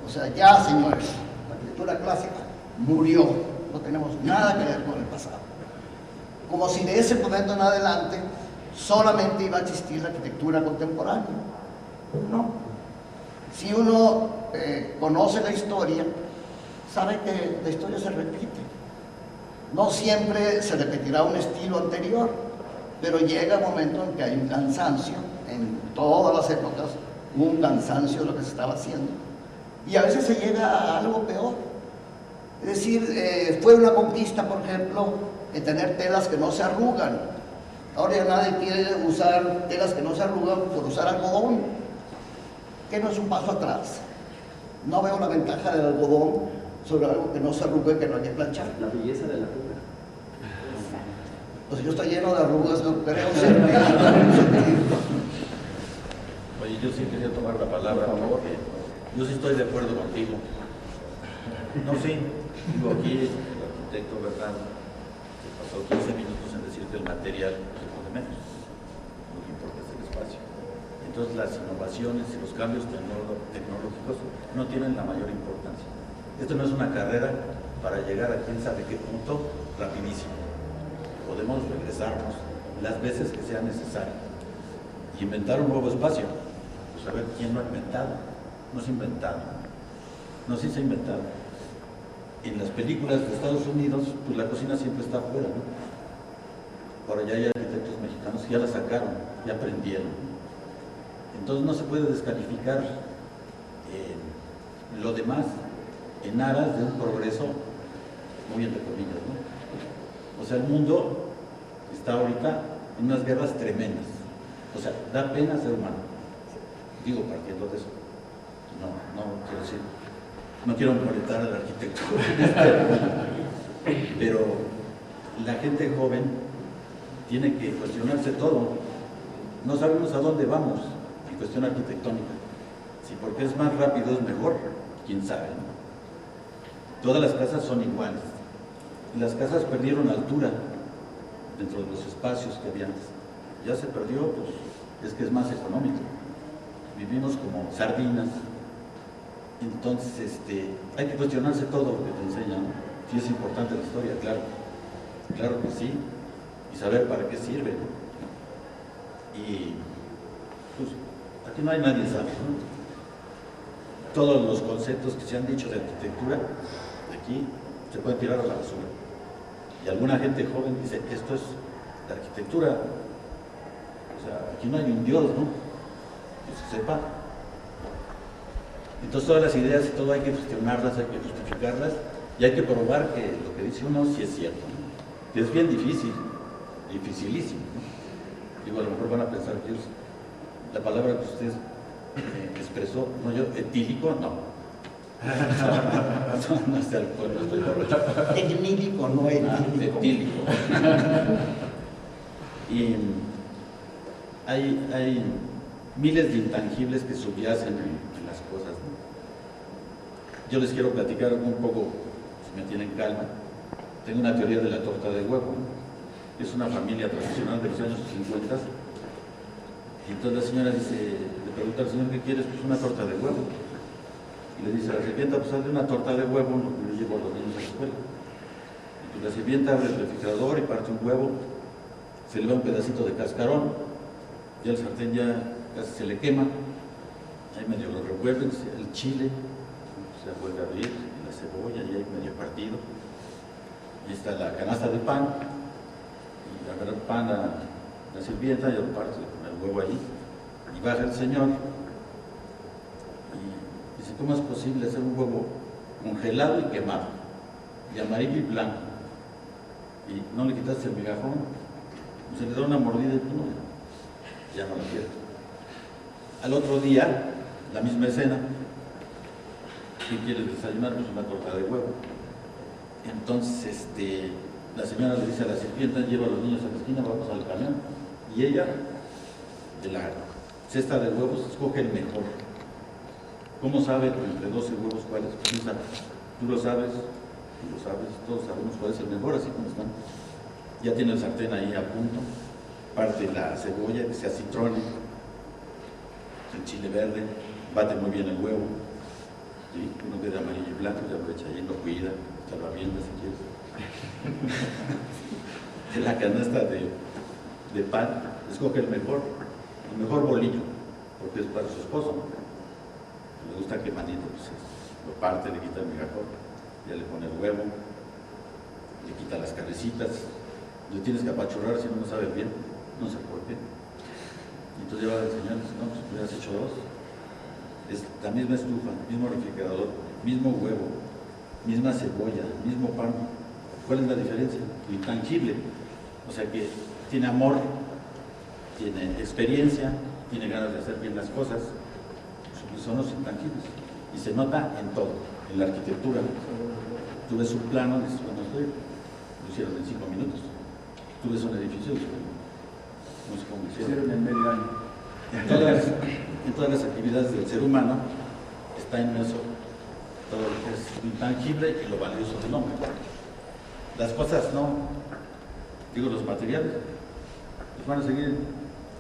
O sea, ya, señores, la arquitectura clásica murió, no tenemos nada que ver con el pasado. Como si de ese momento en adelante solamente iba a existir la arquitectura contemporánea. No. Si uno conoce la historia, sabe que la historia se repite. No siempre se repetirá un estilo anterior, pero llega un momento en que hay un cansancio, en todas las épocas hubo un cansancio de lo que se estaba haciendo, y a veces se llega a algo peor. Es decir, fue una conquista, por ejemplo, de tener telas que no se arrugan. Ahora ya nadie quiere usar telas que no se arrugan por usar algodón, que no es un paso atrás. No veo la ventaja del algodón sobre algo que no se arruga y que no hay que planchar. La belleza de la arruga. Pues yo estoy lleno de arrugas, no creo. Oye, yo sí quería tomar la palabra, porque yo sí estoy de acuerdo contigo. No, sí, digo aquí, el arquitecto, ¿verdad? Se pasó 15 minutos en decir que el material se pone menos, lo que importa es el espacio. Entonces las innovaciones y los cambios tecnológicos no tienen la mayor importancia. Esto no es una carrera para llegar a quién sabe qué punto rapidísimo. Podemos regresarnos las veces que sea necesario y inventar un nuevo espacio. Pues a ver quién lo ha inventado. No se ha inventado. No, sí se ha inventado. En las películas de Estados Unidos, pues la cocina siempre está afuera, ¿no? Ahora ya hay arquitectos mexicanos que ya la sacaron, ya aprendieron. Entonces no se puede descalificar lo demás en aras de un progreso muy entre comillas, ¿no? O sea, el mundo está ahorita en unas guerras tremendas. O sea, da pena ser humano. Digo, partiendo de eso. No quiero decir, no quiero molestar al arquitecto. Pero la gente joven tiene que cuestionarse todo. No sabemos a dónde vamos en cuestión arquitectónica. Si porque es más rápido es mejor, quién sabe, ¿no? Todas las casas son iguales. Las casas perdieron altura dentro de los espacios que había antes. Ya se perdió, pues es que es más económico. Vivimos como sardinas. Entonces, hay que cuestionarse todo lo que te enseñan, ¿no? Sí es importante la historia, claro. Claro que sí. Y saber para qué sirve, ¿no? Y pues aquí no hay nadie sabe, ¿no? Todos los conceptos que se han dicho de arquitectura aquí se pueden tirar a la basura. Y alguna gente joven dice, esto es la arquitectura. O sea, aquí no hay un Dios, ¿no? Que se sepa. Entonces todas las ideas y todo hay que cuestionarlas, hay que justificarlas y hay que probar que lo que dice uno sí es cierto, ¿no? Que es bien difícil, dificilísimo, ¿no? Digo, a lo mejor van a pensar que es la palabra que usted expresó, no yo, etílico, no. No estoy borracho. Etílico, no etílico. Etílico. Y hay miles de intangibles que subyacen en las cosas, ¿no? Yo les quiero platicar un poco, si me tienen calma. Tengo una teoría de la torta de huevo, ¿no? Es una familia tradicional de los años 50. Y entonces la señora le pregunta al señor, ¿qué quieres? Pues una torta de huevo. Y le dice a la sirvienta, pues hazle una torta de huevo, yo llevo a los niños a la escuela. Y pues la sirvienta abre el refrigerador y parte un huevo, se le va un pedacito de cascarón, ya el sartén ya casi se le quema, ahí medio lo revuelven, el chile, pues se vuelve a abrir, y la cebolla, y hay medio partido. Y está la canasta de pan, y agarra el pan la sirvienta, y lo parte con el huevo ahí, y baja el señor, y dice, ¿cómo es posible hacer un huevo congelado y quemado, y amarillo y blanco? Y no le quitaste el migajón, se le da una mordida y no, ya no lo quiere. Al otro día, la misma escena, ¿qué quieres desayunar? Pues una torta de huevo. Entonces, la señora le dice a la sirvienta, lleva a los niños a la esquina, vamos al camión. Y ella, de la cesta de huevos, escoge el mejor. ¿Cómo sabe entre 12 huevos cuál es? Pues, tú lo sabes, todos sabemos cuál es el mejor, así como están. Ya tiene el sartén ahí a punto, parte la cebolla, que se acitrone, el chile verde, bate muy bien el huevo, ¿sí? Uno queda amarillo y blanco, ya lo echa ahí, lo cuida, está la vienda si quieres. De la canasta de pan, escoge el mejor bolillo, porque es para su esposo, ¿no? Le gusta quemadito, pues lo parte, le quita el migajón, ya le pone el huevo, le quita las cabecitas, le tienes que apachurrar si no sabe bien, no sé por qué. Y entonces lleva al señor, no, pues hubieras hecho dos. Es la misma estufa, mismo refrigerador, mismo huevo, misma cebolla, mismo pan. ¿Cuál es la diferencia? Lo intangible. O sea que tiene amor, tiene experiencia, tiene ganas de hacer bien las cosas. Son los intangibles. Y se nota en todo, en la arquitectura. Tú ves un plano, dices, bueno, lo hicieron en 5 minutos. Tú ves un edificio, no sé cómo lo hicieron. En medio año. En todas las actividades del ser humano está inmerso todo lo que es intangible y lo valioso del hombre. Las cosas no, digo los materiales, pues van a seguir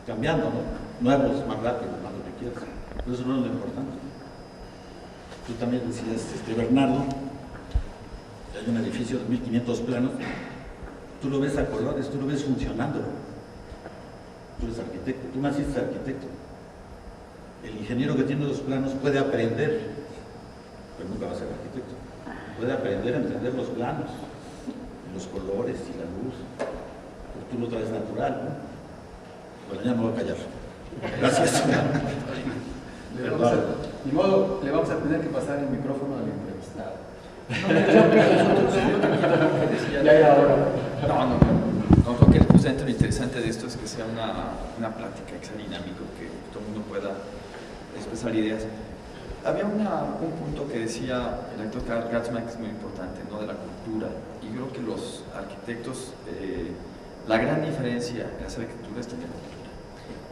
cambiando, ¿no? Nuevos, más rápido, más lo que quieras. Pero eso no es lo importante. Tú también decías, Bernardo, que hay un edificio de 1500 planos, tú lo ves a colores, tú lo ves funcionando. Tú eres arquitecto, tú naciste arquitecto. El ingeniero que tiene los planos puede aprender, pero nunca va a ser arquitecto. Puede aprender a entender los planos, los colores y la luz. Pero tú lo traes natural, ¿no? Bueno, ya me voy a callar. Gracias. Ni modo, le vamos a tener que pasar el micrófono al entrevistado. No, creo que justamente lo interesante de esto es que sea una plática, que sea dinámico, que todo el mundo pueda expresar ideas. Había un punto que decía el actor Gatzman que es muy importante, ¿no? De la cultura. Y creo que los arquitectos, la gran diferencia en hacer arquitectura es tener cultura.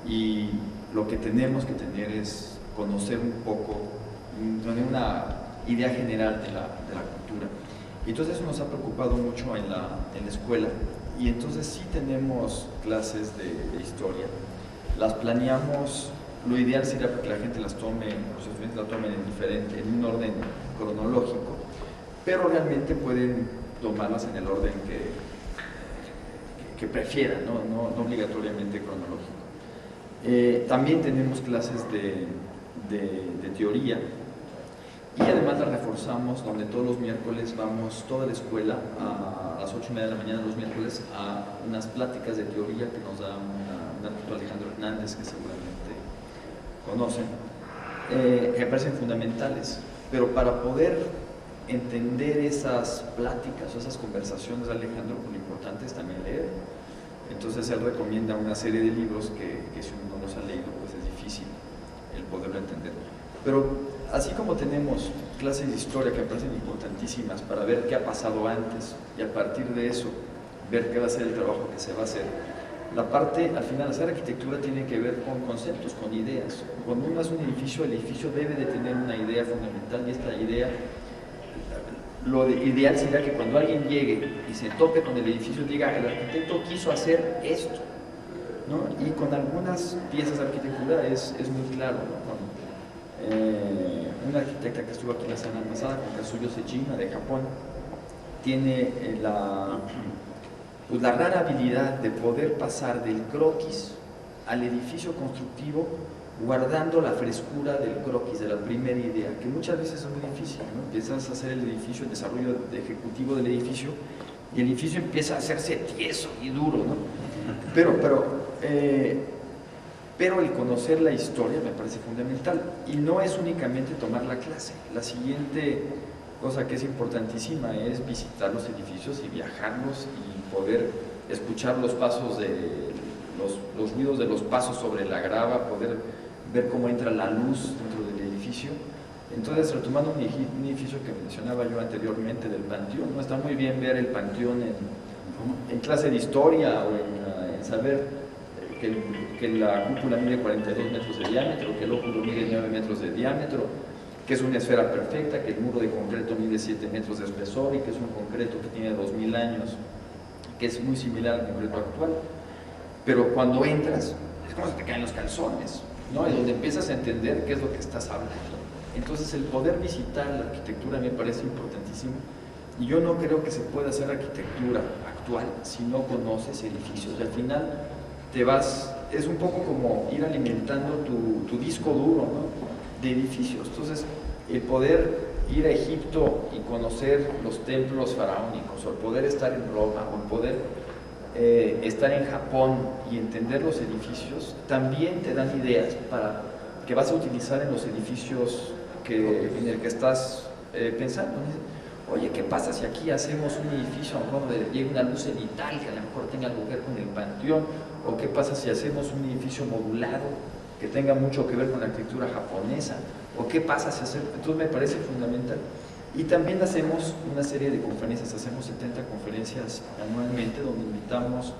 Y lo que tenemos que tener es conocer un poco, tener una idea general de la cultura. Y entonces eso nos ha preocupado mucho en la escuela. Y entonces sí tenemos clases de historia. Las planeamos, lo ideal sería que la gente las tome, los estudiantes las tomen en un orden cronológico, pero realmente pueden tomarlas en el orden que prefieran, no obligatoriamente cronológico. También tenemos clases de teoría. Y además la reforzamos, donde todos los miércoles vamos, toda la escuela, a las 8:30 de la mañana los miércoles, a unas pláticas de teoría que nos da un arquitecto Alejandro Hernández, que seguramente conocen, que me parecen fundamentales. Pero para poder entender esas pláticas o esas conversaciones de Alejandro, lo importante es también leer. Entonces él recomienda una serie de libros que si uno no los ha leído, pues es difícil el poderlo entender. Pero así como tenemos clases de historia que me parecen importantísimas para ver qué ha pasado antes y a partir de eso ver qué va a ser el trabajo que se va a hacer, la parte, al final, hacer arquitectura tiene que ver con conceptos, con ideas. Cuando uno hace un edificio, el edificio debe de tener una idea fundamental y esta idea, lo ideal sería que cuando alguien llegue y se tope con el edificio diga, el arquitecto quiso hacer esto, ¿no? Y con algunas piezas de arquitectura es muy claro, ¿no? Una arquitecta que estuvo aquí la semana pasada, con Kazuyo Sejima de Japón, tiene la rara habilidad de poder pasar del croquis al edificio constructivo guardando la frescura del croquis, de la primera idea, que muchas veces es muy difícil, ¿no? Empiezas a hacer el edificio, el desarrollo ejecutivo del edificio, y el edificio empieza a hacerse tieso y duro, ¿no? Pero el conocer la historia me parece fundamental, y no es únicamente tomar la clase. La siguiente cosa que es importantísima es visitar los edificios y viajarlos y poder escuchar los pasos los ruidos de los pasos sobre la grava, poder ver cómo entra la luz dentro del edificio. Entonces, retomando un edificio que mencionaba yo anteriormente del Panteón, ¿no? Está muy bien ver el Panteón en clase de historia o en saber que la cúpula mide 42 metros de diámetro, que el óculo mide 9 metros de diámetro, que es una esfera perfecta, que el muro de concreto mide 7 metros de espesor y que es un concreto que tiene 2000 años, que es muy similar al concreto actual. Pero cuando entras, es como si te caen los calzones, ¿no? Es donde empiezas a entender qué es lo que estás hablando. Entonces, el poder visitar la arquitectura me parece importantísimo, y yo no creo que se pueda hacer arquitectura actual si no conoces edificios. Y al final es un poco como ir alimentando tu disco duro, ¿no? De edificios. Entonces, el poder ir a Egipto y conocer los templos faraónicos, o el poder estar en Roma, o el poder estar en Japón y entender los edificios, también te dan ideas que vas a utilizar en los edificios en el que estás pensando. Oye, ¿qué pasa si aquí hacemos un edificio donde llegue una luz cenital que a lo mejor tenga algo que ver con el panteón? ¿O qué pasa si hacemos un edificio modulado que tenga mucho que ver con la arquitectura japonesa? ¿O qué pasa si hacemos? Entonces me parece fundamental. Y también hacemos una serie de conferencias, hacemos 70 conferencias anualmente, donde invitamos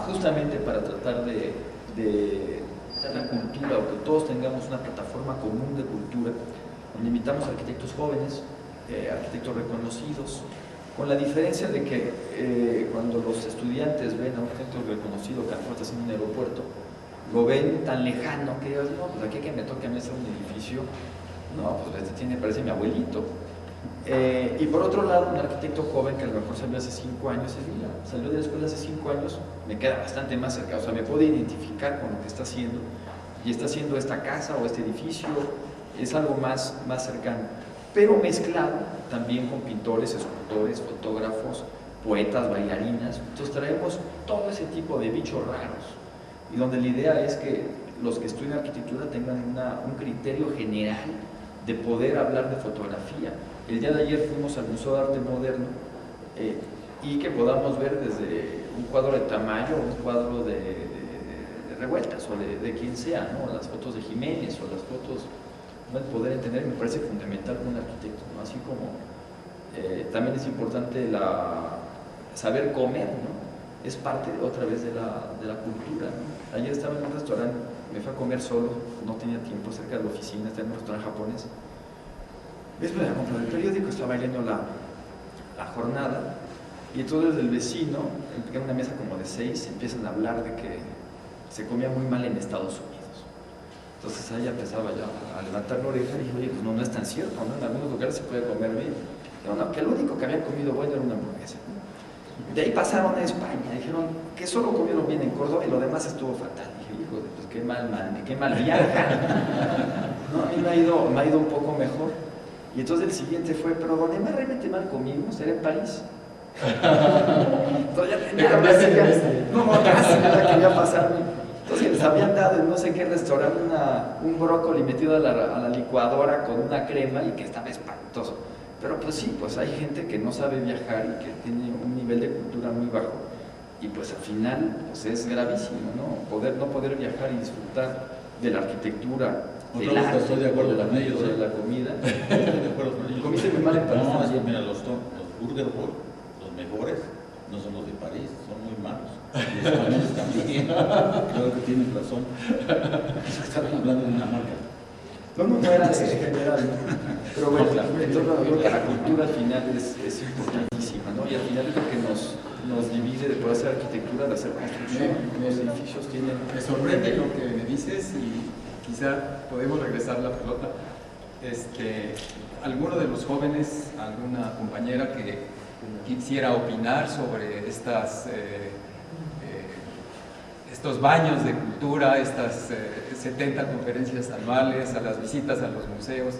justamente para tratar de la cultura, o que todos tengamos una plataforma común de cultura, donde invitamos a arquitectos jóvenes, arquitectos reconocidos, con la diferencia de que cuando los estudiantes ven a un arquitecto reconocido que a lo mejor está haciendo un aeropuerto, lo ven tan lejano que ellos, no, pues aquí que me toque a mí hacer un edificio, no, pues parece mi abuelito. Y por otro lado, un arquitecto joven que a lo mejor salió hace 5 años, salió de la escuela hace 5 años, me queda bastante más cerca, o sea, me puedo identificar con lo que está haciendo, y está haciendo esta casa o este edificio, es algo más cercano, pero mezclado también con pintores, escultores, fotógrafos, poetas, bailarinas. Entonces traemos todo ese tipo de bichos raros, y donde la idea es que los que estudian arquitectura tengan un criterio general de poder hablar de fotografía. El día de ayer fuimos al Museo de Arte Moderno y que podamos ver desde un cuadro de Tamayo, un cuadro de Revueltas o de quien sea, ¿no? Las fotos de Jiménez o las fotos, ¿no? El poder entender me parece fundamental como un arquitecto, ¿no? Así como también es importante saber comer, ¿no? Es parte otra vez de la cultura, ¿no? Ayer estaba en un restaurante, me fui a comer solo, no tenía tiempo, cerca de la oficina, estaba en un restaurante japonés. Después de la compra del periódico, estaba leyendo la jornada, y entonces el vecino, en una mesa como de 6, empiezan a hablar de que se comía muy mal en Estados Unidos. Entonces ella empezaba ya a levantar la oreja y dije, oye, pues no es tan cierto, ¿no? En algunos lugares se puede comer bien. No, que lo único que habían comido bueno era una hamburguesa. De ahí pasaron a España, dijeron que solo comieron bien en Córdoba y lo demás estuvo fatal. Dije, hijo, pues qué mal viaja. No, a mí me ha ido un poco mejor. Y entonces el siguiente fue, pero donde más realmente mal comimos era en París. Entonces ya tenía casi nada quería pasarme. Entonces les habían dado en no sé qué restaurante un brócoli metido a la licuadora con una crema y que estaba espantoso. Pero pues sí, pues hay gente que no sabe viajar y que tiene un nivel de cultura muy bajo, y pues al final pues es gravísimo, ¿no? No poder viajar y disfrutar de la arquitectura, del arte, estoy de acuerdo con ellos, de la comida. Estoy de acuerdo con ellos. Comiste muy mal en París. No, es que mira, los Burger Boy, los mejores, no son los de París, son muy malos. Los españoles también. Creo que tienen razón. Están hablando de una marca. No era así en general, ¿no? Pero bueno, entonces yo creo que la cultura al final es importantísima, ¿no? Y al final es lo que nos divide de poder hacer arquitectura, de hacer construcción. Los edificios tienen... Me sorprende lo que me dices, y quizá podemos regresar la pelota. ¿Alguno de los jóvenes, alguna compañera que quisiera opinar sobre estos baños de cultura, 70 conferencias anuales, a las visitas a los museos.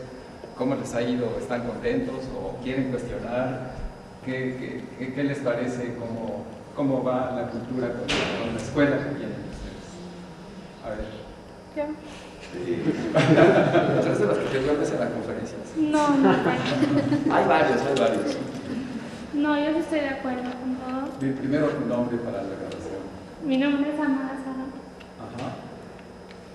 ¿Cómo les ha ido? ¿Están contentos o quieren cuestionar? ¿Qué les parece? ¿Cómo va la cultura con la escuela que tienen ustedes? A ver. ¿Yo? ¿Eres de las que te vuelves en las conferencias? No. Hay varios. No, yo sí estoy de acuerdo con todo. Primero tu nombre para la grabación. Mi nombre es Amada Sara. Ajá.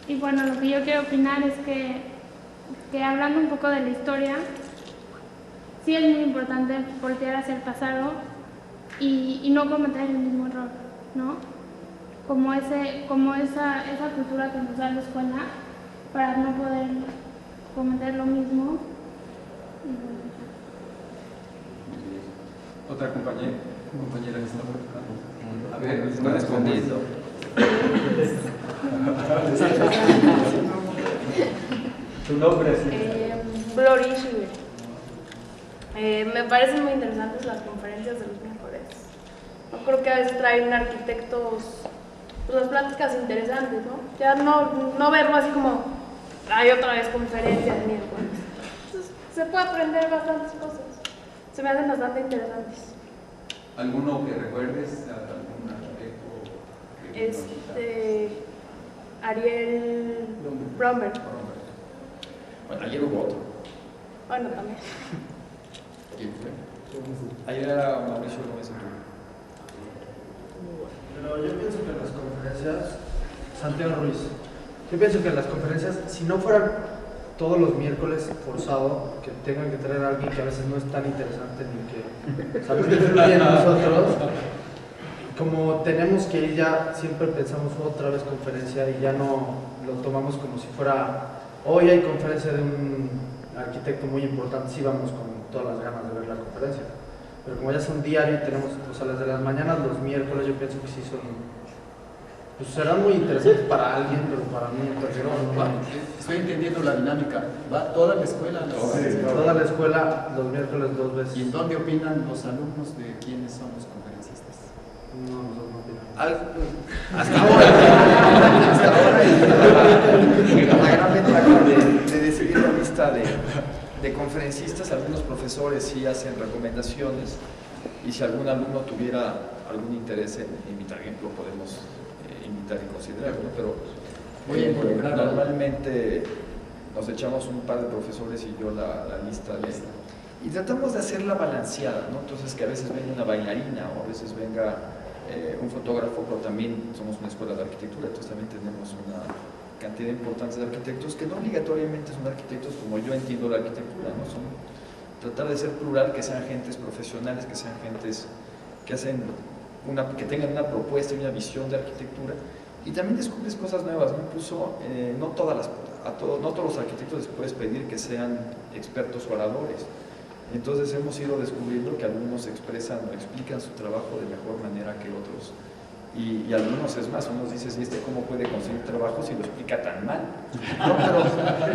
Y bueno, lo que yo quiero opinar es que hablando un poco de la historia, sí es muy importante voltear hacia el pasado y no cometer el mismo error, ¿no? Como esa cultura que nos da la escuela para no poder cometer lo mismo. Y bueno. Otra compañera que está por acá. A ver, está respondiendo. Tu nombre es. Glory Schiller. Me parecen muy interesantes las conferencias de los miércoles. Yo creo que a veces traen arquitectos pues, las pláticas interesantes, ¿no? Ya no verlo así como hay otra vez conferencias de miércoles. Entonces, se puede aprender bastantes cosas. Se me hacen bastante interesantes. ¿Alguno que recuerdes? ¿Algún arquitecto? Ariel Bromberg. Bueno, ayer hubo otro. Bueno, también. ¿Quién fue? Ayer era Mauricio Gómez. Pero yo pienso que en las conferencias, Santiago Ruiz, yo pienso que en las conferencias, si no fueran todos los miércoles forzado, que tengan que traer a alguien que a veces no es tan interesante ni que sabe fluye en nosotros, como tenemos que ir ya, siempre pensamos otra vez conferencia y ya no lo tomamos como si fuera, hoy hay conferencia de un arquitecto muy importante, sí vamos con todas las ganas de ver la conferencia. Pero como ya son diario y tenemos, o sea, las de las mañanas, los miércoles, yo pienso que sí son, pues serán muy interesantes para alguien, pero para mí en persona no. Estoy entendiendo la dinámica. ¿Va toda la escuela? Toda la escuela, los miércoles 2 veces. ¿Y en dónde opinan los alumnos de quiénes son los conferencistas? No, nosotros no opinamos. Hasta ahora. La gran ventaja de decidir la lista de conferencistas, algunos profesores sí hacen recomendaciones y si algún alumno tuviera algún interés en invitar, ejemplo, podemos invitar y considerarlo, pero voy a involucrar. Normalmente nos echamos un par de profesores y yo la lista y tratamos de hacerla balanceada, ¿no? Entonces que a veces venga una bailarina o a veces venga un fotógrafo, pero también somos una escuela de arquitectura, entonces también tenemos una cantidad importante de arquitectos que no obligatoriamente son arquitectos como yo entiendo la arquitectura, ¿no? Son tratar de ser plural, que sean gentes profesionales, que sean gentes que que tengan una propuesta y una visión de arquitectura y también descubres cosas nuevas, ¿no? Incluso no todos los arquitectos les puedes pedir que sean expertos oradores. Entonces hemos ido descubriendo que algunos expresan o explican su trabajo de mejor manera que otros. Y algunos es más, unos dicen, ¿y cómo puede conseguir trabajo si lo explica tan mal? No,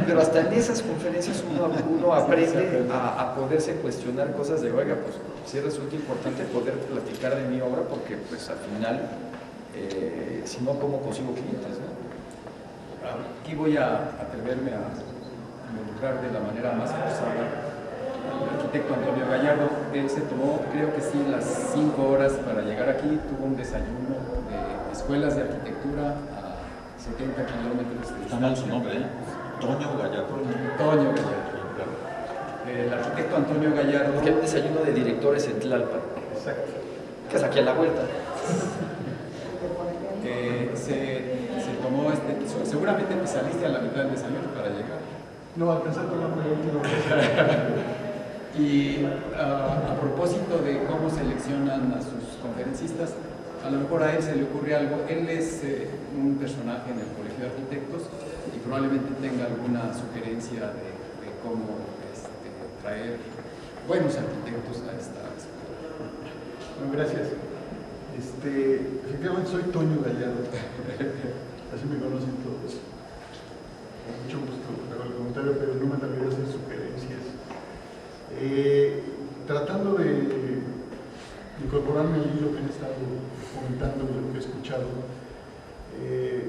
pero hasta en esas conferencias uno aprende a poderse cuestionar cosas de, oiga, pues sí resulta importante poder platicar de mi obra porque pues al final, si no, ¿cómo consigo clientes? ¿No? Aquí voy a atreverme a involucrar de la manera más forzada al arquitecto Antonio Gallardo. Él se tomó, creo que sí, las 5 horas para llegar aquí, tuvo un desayuno de escuelas de arquitectura a 70 kilómetros de Está mal su nombre, ¿eh? Toño Gallardo. Toño Gallardo. El arquitecto Antonio Gallardo. Que hay un desayuno de directores en Tlalpan. Exacto. Que es aquí a la vuelta. Se tomó, seguramente te saliste a la mitad del desayuno para llegar. No, alcancé a tomarme el último. Y a propósito de cómo seleccionan a sus conferencistas, a lo mejor a él se le ocurre algo. Él es un personaje en el Colegio de Arquitectos y probablemente tenga alguna sugerencia de cómo traer buenos arquitectos a esta escuela. Bueno, gracias. Efectivamente soy Toño Gallardo, así me conocen todos. Con mucho gusto hago el comentario, pero no me atrevería a hacer sugerencias. Tratando de incorporarme al hilo que han estado comentando y lo que he escuchado,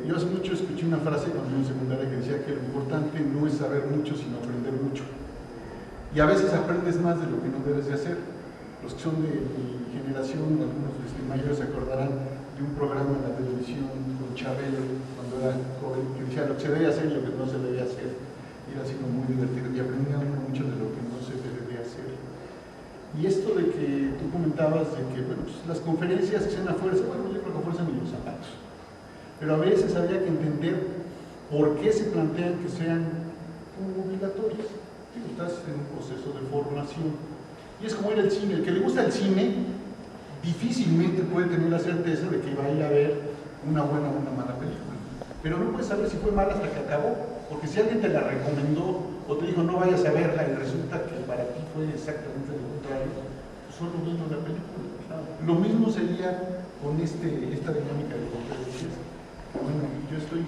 yo hace mucho escuché una frase cuando en secundaria que decía que lo importante no es saber mucho, sino aprender mucho. Y a veces aprendes más de lo que no debes de hacer. Los que son de mi generación, algunos mayores se acordarán de un programa en la televisión con Chabelo, cuando era joven, que decía lo que se debe hacer y lo que no se debe hacer. Y era así como muy divertido y aprendía mucho de lo que no se debe hacer. Y esto de que tú comentabas de que bueno, pues, las conferencias que sean a fuerza, bueno, yo creo que a fuerza ni los zapatos. Pero a veces habría que entender por qué se plantean que sean obligatorias. Estás en un proceso de formación. Y es como ir al cine. El que le gusta el cine difícilmente puede tener la certeza de que va a ir a ver una buena o una mala película. Pero no puedes saber si fue mala hasta que acabó. Porque si alguien te la recomendó o te dijo no vayas a verla y resulta que para ti fue exactamente lo contrario, pues solo viendo la película. Lo mismo sería con esta dinámica de conferencias. Bueno, yo estoy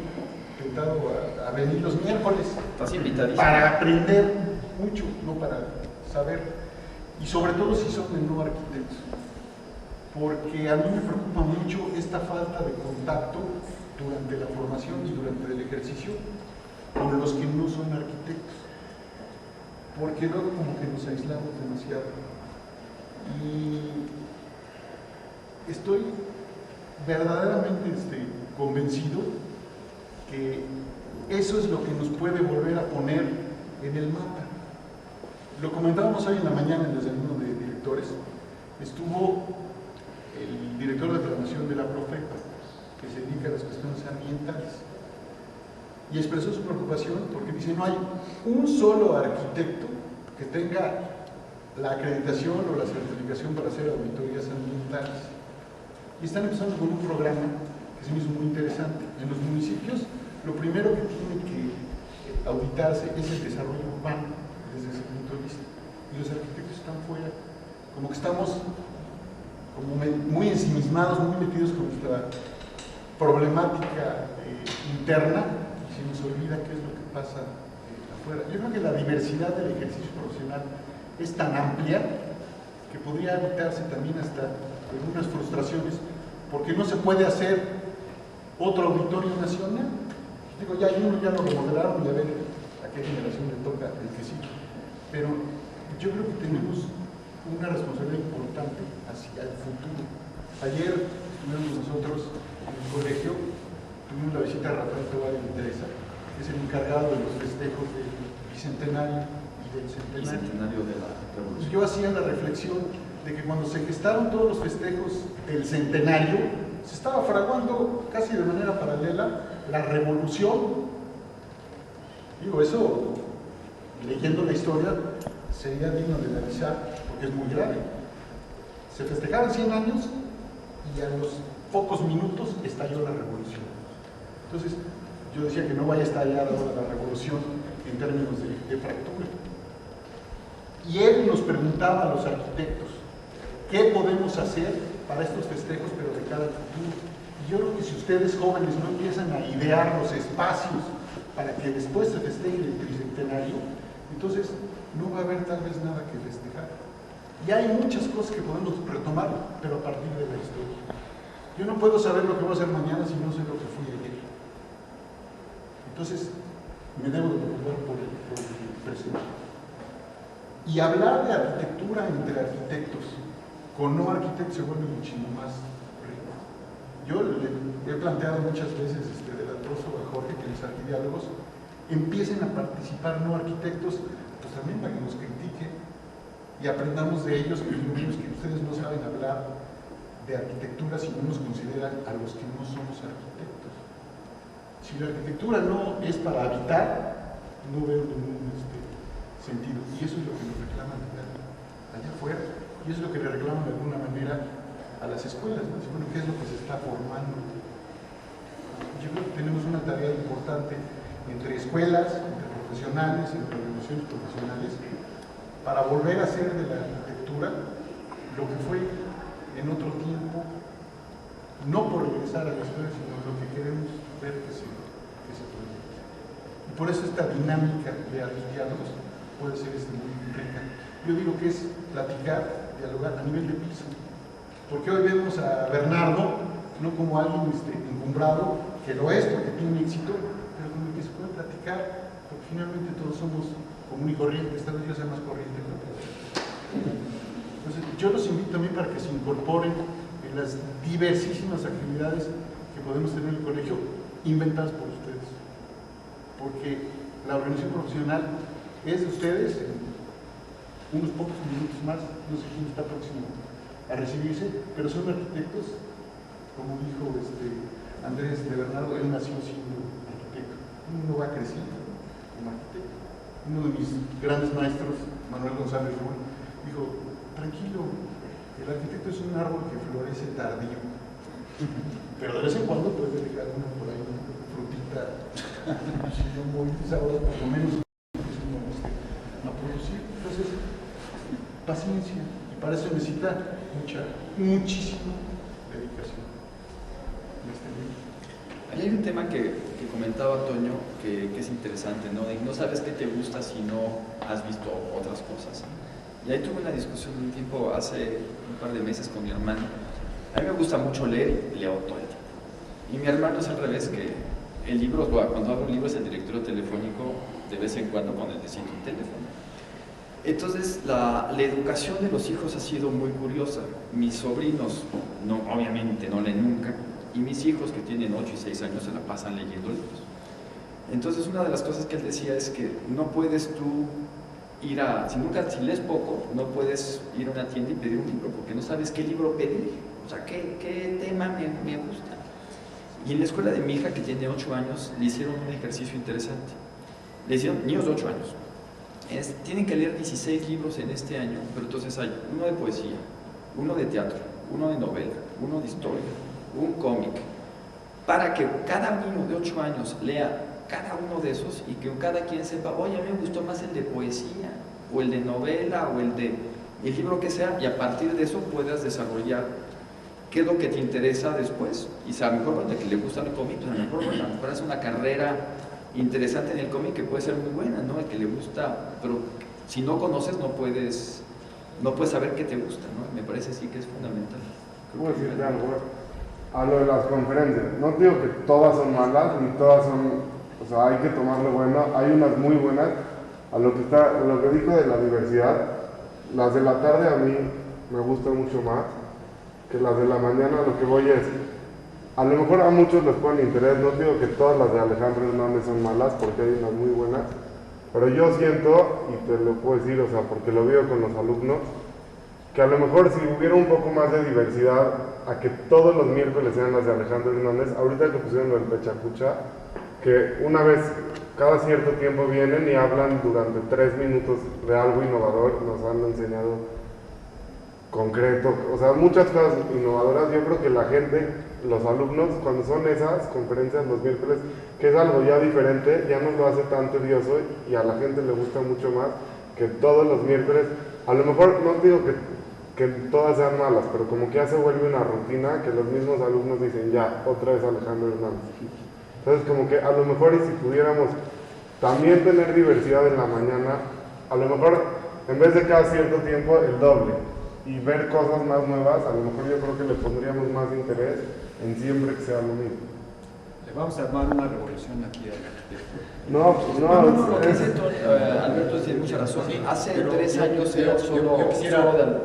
tentado a venir los miércoles. Estás invitadísimo. Para aprender mucho, no para saber. Y sobre todo si son de no arquitectos. Porque a mí me preocupa mucho esta falta de contacto durante la formación y durante el ejercicio con los que no son arquitectos. Porque luego como que nos aislamos demasiado. Y estoy verdaderamente convencido que eso es lo que nos puede volver a poner en el mapa. Lo comentábamos hoy en la mañana en el desayuno de directores. Estuvo el director de planación de la Profepa, que se dedica a las cuestiones ambientales, y expresó su preocupación porque dice no hay un solo arquitecto que tenga la acreditación o la certificación para hacer auditorías ambientales. Y están empezando con un programa que se me hizo muy interesante. En los municipios, lo primero que tiene que auditarse es el desarrollo urbano, desde ese punto de vista. Y los arquitectos están fuera, como que estamos muy ensimismados, muy metidos con nuestra problemática interna, y se nos olvida qué es lo que pasa afuera. Yo creo que la diversidad del ejercicio profesional es tan amplia que podría evitarse también hasta algunas frustraciones, porque no se puede hacer otro auditorio nacional. Digo, ya uno ya lo remodelaron y a ver a qué generación le toca el que sí. Pero yo creo que tenemos una responsabilidad importante hacia el futuro. Ayer estuvimos nosotros en el colegio, tuvimos la visita de Rafael Tobar de Teresa, que es el encargado de los festejos del Bicentenario y del Centenario de la Revolución. Y yo hacía la reflexión de que cuando se gestaron todos los festejos del Centenario, se estaba fraguando casi de manera paralela la Revolución. Digo, eso, leyendo la historia, sería digno de analizar, porque es muy grave. Se festejaron 100 años y a los pocos minutos estalló la Revolución. Entonces, yo decía que no vaya a estallar ahora la Revolución en términos de fractura. Y él nos preguntaba a los arquitectos, ¿qué podemos hacer para estos festejos, pero de cara al futuro? Y yo creo que si ustedes jóvenes no empiezan a idear los espacios para que después se festeje el tricentenario, entonces no va a haber tal vez nada que festejar. Y hay muchas cosas que podemos retomar, pero a partir de la historia. Yo no puedo saber lo que voy a hacer mañana si no sé lo que fui ayer. Entonces, me debo de preocupar por el presente. Y hablar de arquitectura entre arquitectos con no arquitectos se vuelve muchísimo más rico. Yo le he planteado muchas veces delatoso a Jorge que en los arquidiálogos empiecen a participar no arquitectos, pues también para que nos critiquen y aprendamos de ellos, que ustedes no saben hablar de arquitectura si no nos consideran a los que no somos arquitectos. Si la arquitectura no es para habitar, no veo ningún sentido. Y eso es lo que nos reclaman allá afuera. Y eso es lo que le reclaman de alguna manera a las escuelas, ¿no? Bueno, ¿qué es lo que se está formando? Yo creo que tenemos una tarea importante entre escuelas, entre profesionales, entre organizaciones profesionales, para volver a hacer de la arquitectura lo que fue en otro tiempo, no por regresar a la escuela, sino lo que queremos ver que se proyecta. Y por eso esta dinámica de diálogos puede ser muy rica. Yo digo que es platicar, dialogar a nivel de piso, porque hoy vemos a Bernardo no como alguien encumbrado, que lo es porque tiene éxito, pero como que platicar, porque finalmente todos somos común y corriente, esta vez yo sea más corriente. Entonces, yo los invito también para que se incorporen en las diversísimas actividades que podemos tener en el colegio, inventadas por ustedes. Porque la organización profesional es de ustedes, en unos pocos minutos más, no sé quién está próximo a recibirse, pero son arquitectos, como dijo Andrés de Bernardo, él nació siendo arquitecto. Uno va creciendo como arquitecto. Uno de mis grandes maestros, Manuel González Rull, dijo, tranquilo, el arquitecto es un árbol que florece tardío, pero de vez en cuando puede dejar una por ahí, una frutita, si no muy sabrosa, por lo menos a producir. Entonces, paciencia, y para eso necesita muchísima dedicación. Ahí hay un tema que comentaba Toño que es interesante, ¿no? Y no sabes qué te gusta si no has visto otras cosas. Y ahí tuve una discusión un tiempo, hace un par de meses, con mi hermano. A mí me gusta mucho leer y leo todo el tiempo. Y mi hermano es al revés, que el libro, cuando abro un libro es el directorio telefónico, de vez en cuando necesito un teléfono. Entonces, la educación de los hijos ha sido muy curiosa. Mis sobrinos, obviamente, no leen nunca, y mis hijos, que tienen 8 y 6 años, se la pasan leyendo libros. Entonces, una de las cosas que él decía es que no puedes tú ir si lees poco, no puedes ir a una tienda y pedir un libro, porque no sabes qué libro pedir, o sea, qué tema me gusta. Y en la escuela de mi hija, que tiene 8 años, le hicieron un ejercicio interesante. Le hicieron niños de 8 años. Tienen que leer 16 libros en este año, pero entonces hay uno de poesía, uno de teatro, uno de novela, uno de historia, un cómic, para que cada niño de 8 años lea cada uno de esos y que cada quien sepa, oye, a mí me gustó más el de poesía, o el de novela, o el libro que sea, y a partir de eso puedas desarrollar qué es lo que te interesa después. Y a lo mejor de que le gusta el cómic, pues a lo mejor es una carrera interesante en el cómic que puede ser muy buena, ¿no? El que le gusta, pero si no conoces no puedes saber qué te gusta, ¿no? Me parece sí que es fundamental. ¿Cómo decirte algo? A lo de las conferencias, no digo que todas son malas, ni todas son, o sea, hay que tomarlo bueno, hay unas muy buenas. A lo que dijo de la diversidad, las de la tarde a mí me gustan mucho más que las de la mañana. Lo que voy es, a lo mejor a muchos les ponen interés, no digo que todas las de Alejandro Hernández son malas, porque hay unas muy buenas, pero yo siento, y te lo puedo decir, o sea, porque lo veo con los alumnos, que a lo mejor si hubiera un poco más de diversidad, a que todos los miércoles sean las de Alejandro Hernández, ahorita que pusieron el Pechacucha, que una vez cada cierto tiempo vienen y hablan durante 3 minutos de algo innovador, nos han enseñado concreto, o sea, muchas cosas innovadoras. Yo creo que la gente, los alumnos, cuando son esas conferencias los miércoles, que es algo ya diferente, ya no lo hace tan tedioso y a la gente le gusta mucho más que todos los miércoles. A lo mejor no digo que todas sean malas, pero como que ya se vuelve una rutina que los mismos alumnos dicen, ya, otra vez Alejandro Hernández. Entonces, como que a lo mejor y si pudiéramos también tener diversidad en la mañana, a lo mejor en vez de cada cierto tiempo el doble, y ver cosas más nuevas, a lo mejor yo creo que le pondríamos más interés en siempre que sea lo mismo. Le vamos a armar una revolución aquí al arquitecto. Lo que dice Alberto tiene mucha razón. Hace 3 años era solo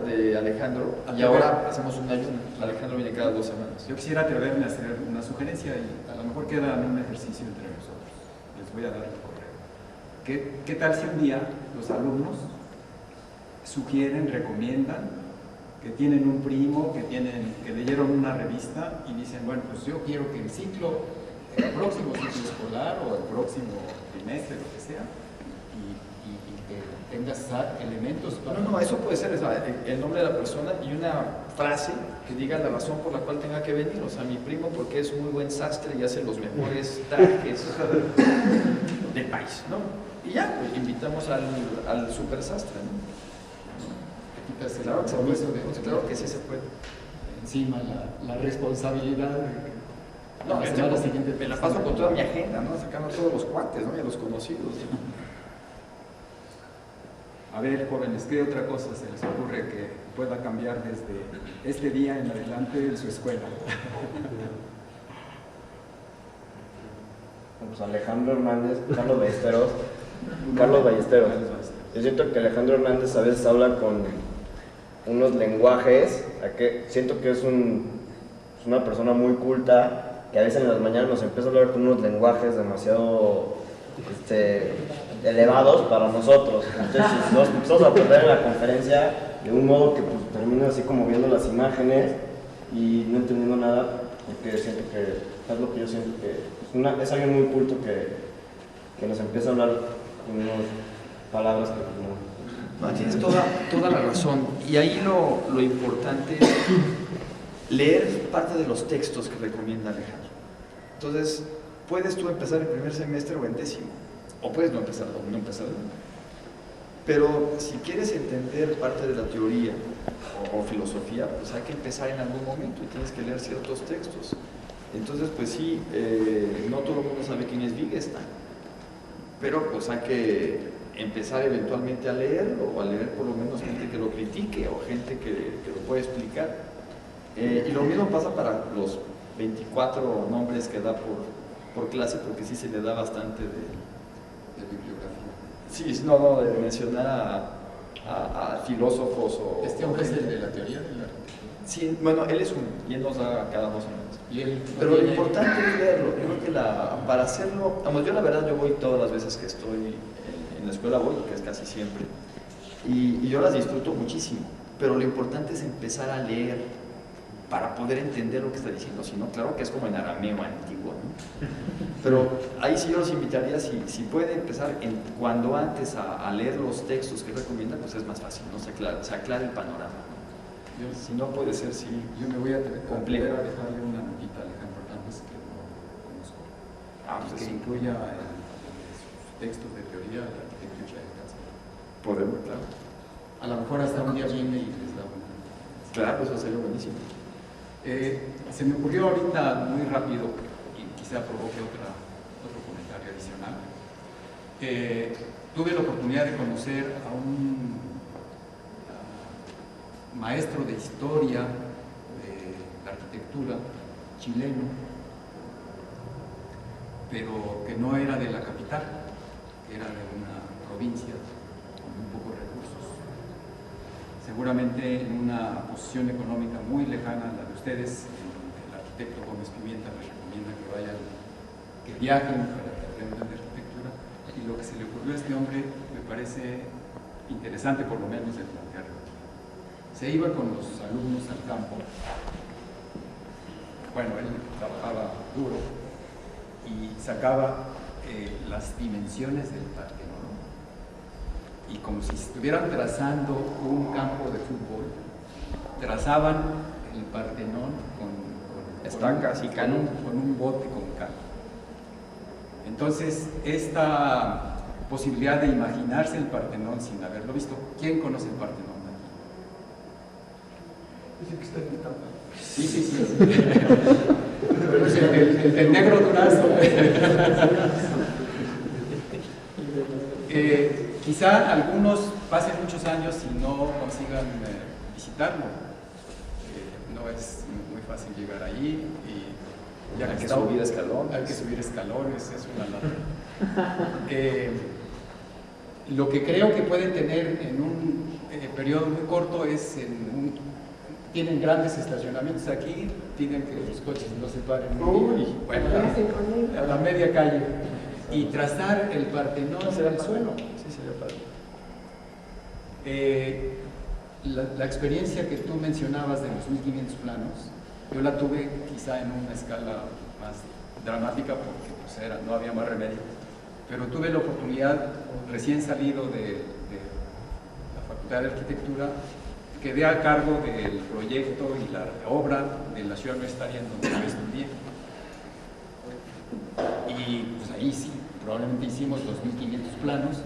de Alejandro, y ahora hacemos un ayuno. Alejandro viene cada 2 semanas. Yo quisiera atreverme a hacer una sugerencia y a lo mejor queda un ejercicio entre nosotros. Les voy a dar el correo. ¿Qué tal si un día los alumnos sugieren, recomiendan que tienen un primo, que leyeron una revista y dicen, bueno, pues yo quiero que el próximo ciclo escolar o el próximo trimestre, lo que sea, y que tengas elementos para... No, eso puede ser el nombre de la persona y una frase que diga la razón por la cual tenga que venir. O sea, mi primo porque es muy buen sastre y hace los mejores trajes del país, ¿no? Y ya, pues invitamos al super sastre, ¿no? Claro que sí se puede. Encima la responsabilidad. No, siguiente me la paso con toda mi agenda, ¿no? Sacando a todos los cuates, ¿no? Y a los conocidos. A ver, jóvenes, ¿qué otra cosa se les ocurre que pueda cambiar desde este día en adelante en su escuela? pues Alejandro Hernández, Carlos Ballesteros. Yo siento que Alejandro Hernández a veces habla con unos lenguajes, siento que es una persona muy culta, que a veces en las mañanas nos empieza a hablar con unos lenguajes demasiado elevados para nosotros. Entonces nos empezamos a perder en la conferencia de un modo que pues, termina así como viendo las imágenes y no entendiendo nada, porque siento que es lo que yo siento que es alguien muy culto que nos empieza a hablar con unas palabras que no. No, tienes toda la razón. Y ahí lo importante es leer parte de los textos que recomienda Alejandro. Entonces, puedes tú empezar el primer semestre o en décimo, o puedes no empezar nunca. Pero si quieres entender parte de la teoría o filosofía, pues hay que empezar en algún momento y tienes que leer ciertos textos. Entonces, pues sí, no todo el mundo sabe quién es Wittgenstein, pero pues hay que empezar eventualmente a leerlo, o a leer por lo menos gente que lo critique o gente que lo pueda explicar. Y lo mismo pasa para los 24 nombres que da por clase, porque sí se le da bastante de bibliografía. Sí, no, de mencionar a filósofos o... ¿Este hombre es el de la teoría del arte? Sí, bueno, él es uno, y él nos da cada 2 años. Pero lo importante es leerlo. Yo creo que para hacerlo, vamos, yo la verdad yo voy todas las veces que estoy en la escuela, que es casi siempre, y yo las disfruto muchísimo, pero lo importante es empezar a leer para poder entender lo que está diciendo. Si no, claro que es como en arameo antiguo, ¿no? Pero ahí sí yo los invitaría, si puede empezar cuando antes a leer los textos que recomienda, pues es más fácil, ¿no? Se aclara el panorama, ¿no? Si no puede ser, sí. Yo me voy a complejo. dejarle una notita a Alejandro Hernández que no conozco. Pues que sí. incluya en sus textos de teoría la arquitectura de casa. Podemos, claro. A lo mejor hasta un día viene y les da una. Claro, eso sería buenísimo. Se me ocurrió ahorita muy rápido y quizá provoque otro comentario adicional. Tuve la oportunidad de conocer a un maestro de historia de la arquitectura chileno, pero que no era de la capital, que era de una provincia con muy pocos recursos. Seguramente en una posición económica muy lejana a la de ustedes, el arquitecto Gómez Pimienta les recomienda que viajen para que aprendan de arquitectura, y lo que se le ocurrió a este hombre me parece interesante, por lo menos de plantearlo. Se iba con los alumnos al campo. Bueno, él trabajaba duro y sacaba las dimensiones del Partenón, y como si estuvieran trazando un campo de fútbol, trazaban el Partenón con estacas y canon, con un bote con cano. Entonces, esta posibilidad de imaginarse el Partenón sin haberlo visto, ¿quién conoce el Partenón? Dice que está en el campo. Sí. El negro durazo. Quizá algunos pasen muchos años y no consigan visitarlo. No es muy fácil llegar allí. Y hay que subir escalones. Hay que subir escalones, es una lata. Lo que creo que pueden tener en un periodo muy corto es tienen grandes estacionamientos aquí, piden que los coches no se paren bueno, a la media calle, y trazar el Partenón en el suelo. Sí, sería padre. La experiencia que tú mencionabas de los 1500 planos, yo la tuve quizá en una escala más dramática porque pues, no había más remedio, pero tuve la oportunidad, recién salido de la Facultad de Arquitectura, quedé a cargo del proyecto y la obra de la ciudad universitaria en donde yo estudié. Y pues ahí sí, probablemente hicimos los 1500 planos,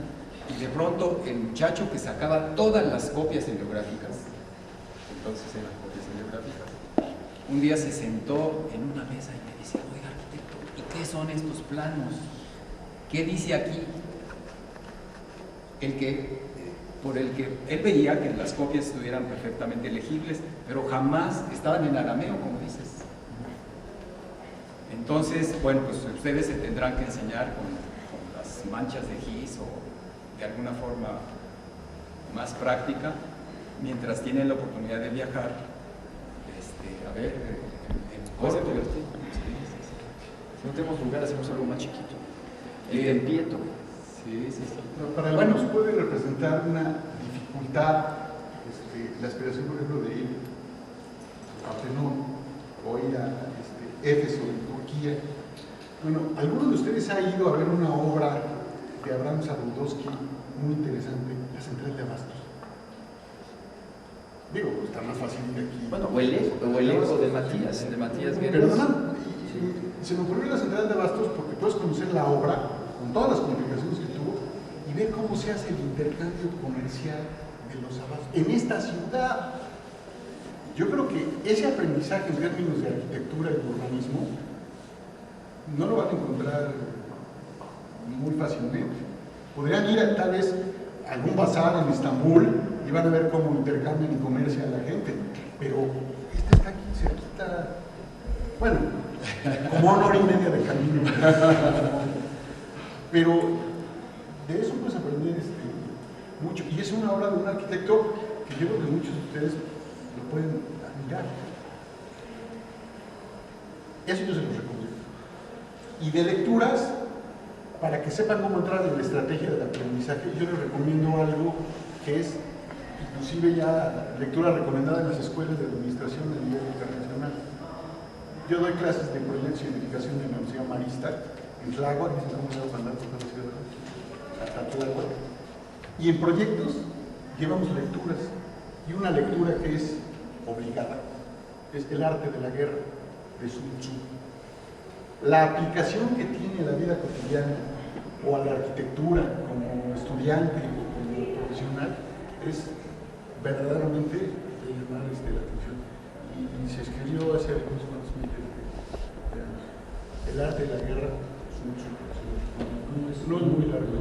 y de pronto el muchacho que sacaba todas las copias heliográficas, entonces eran copias heliográficas, un día se sentó en una mesa y me decía: oiga, arquitecto, ¿y qué son estos planos? ¿Qué dice aquí? Por el que él veía que las copias estuvieran perfectamente legibles, pero jamás estaban en arameo, como dices. Entonces, bueno, pues ustedes se tendrán que enseñar con las manchas de gis o de alguna forma más práctica, mientras tienen la oportunidad de viajar, a ver, puede ser divertido. Si no tenemos lugar, hacemos algo más chiquito. El Tempieto. Sí. Para algunos puede representar una dificultad, la aspiración, por ejemplo, de ir a Partenón o ir a Éfeso, en Turquía. Bueno, ¿alguno de ustedes ha ido a ver una obra de Abraham Sarudowski muy interesante, La Central de Abastos? Digo, está más fácil de aquí. Bueno, o el eco de Matías Guerra. Perdona, se me ocurrió La Central de Abastos porque puedes conocer la obra con todas las complicaciones que tuvo y ver cómo se hace el intercambio comercial de los abastos en esta ciudad. Yo creo que ese aprendizaje en términos de arquitectura y urbanismo no lo van a encontrar muy fácilmente. Podrían ir tal vez a algún bazar en Estambul y van a ver cómo intercambian y comercian a la gente, pero esta está aquí cerquita, bueno, como 1 hora y media de camino. Pero de eso puedes aprender mucho, y es una obra de un arquitecto que yo creo que muchos de ustedes lo pueden admirar. Eso yo se los recomiendo. Y de lecturas, para que sepan cómo entrar en la estrategia del aprendizaje, yo les recomiendo algo que es inclusive ya lectura recomendada en las escuelas de administración a nivel internacional. Yo doy clases de proyectos y edificación en la Universidad Marista, en Tláhuac, dicen cómo se va a mandar por la ciudad, hasta Tláhuac. Y en proyectos llevamos lecturas, y una lectura que es obligada es El arte de la guerra, de Sun Tzu. La aplicación que tiene a la vida cotidiana o a la arquitectura como estudiante o como profesional es verdaderamente de llamar la atención. Y se escribió hace algunos cuantos miles de años. El arte de la guerra, Sun Tzu. No es muy largo.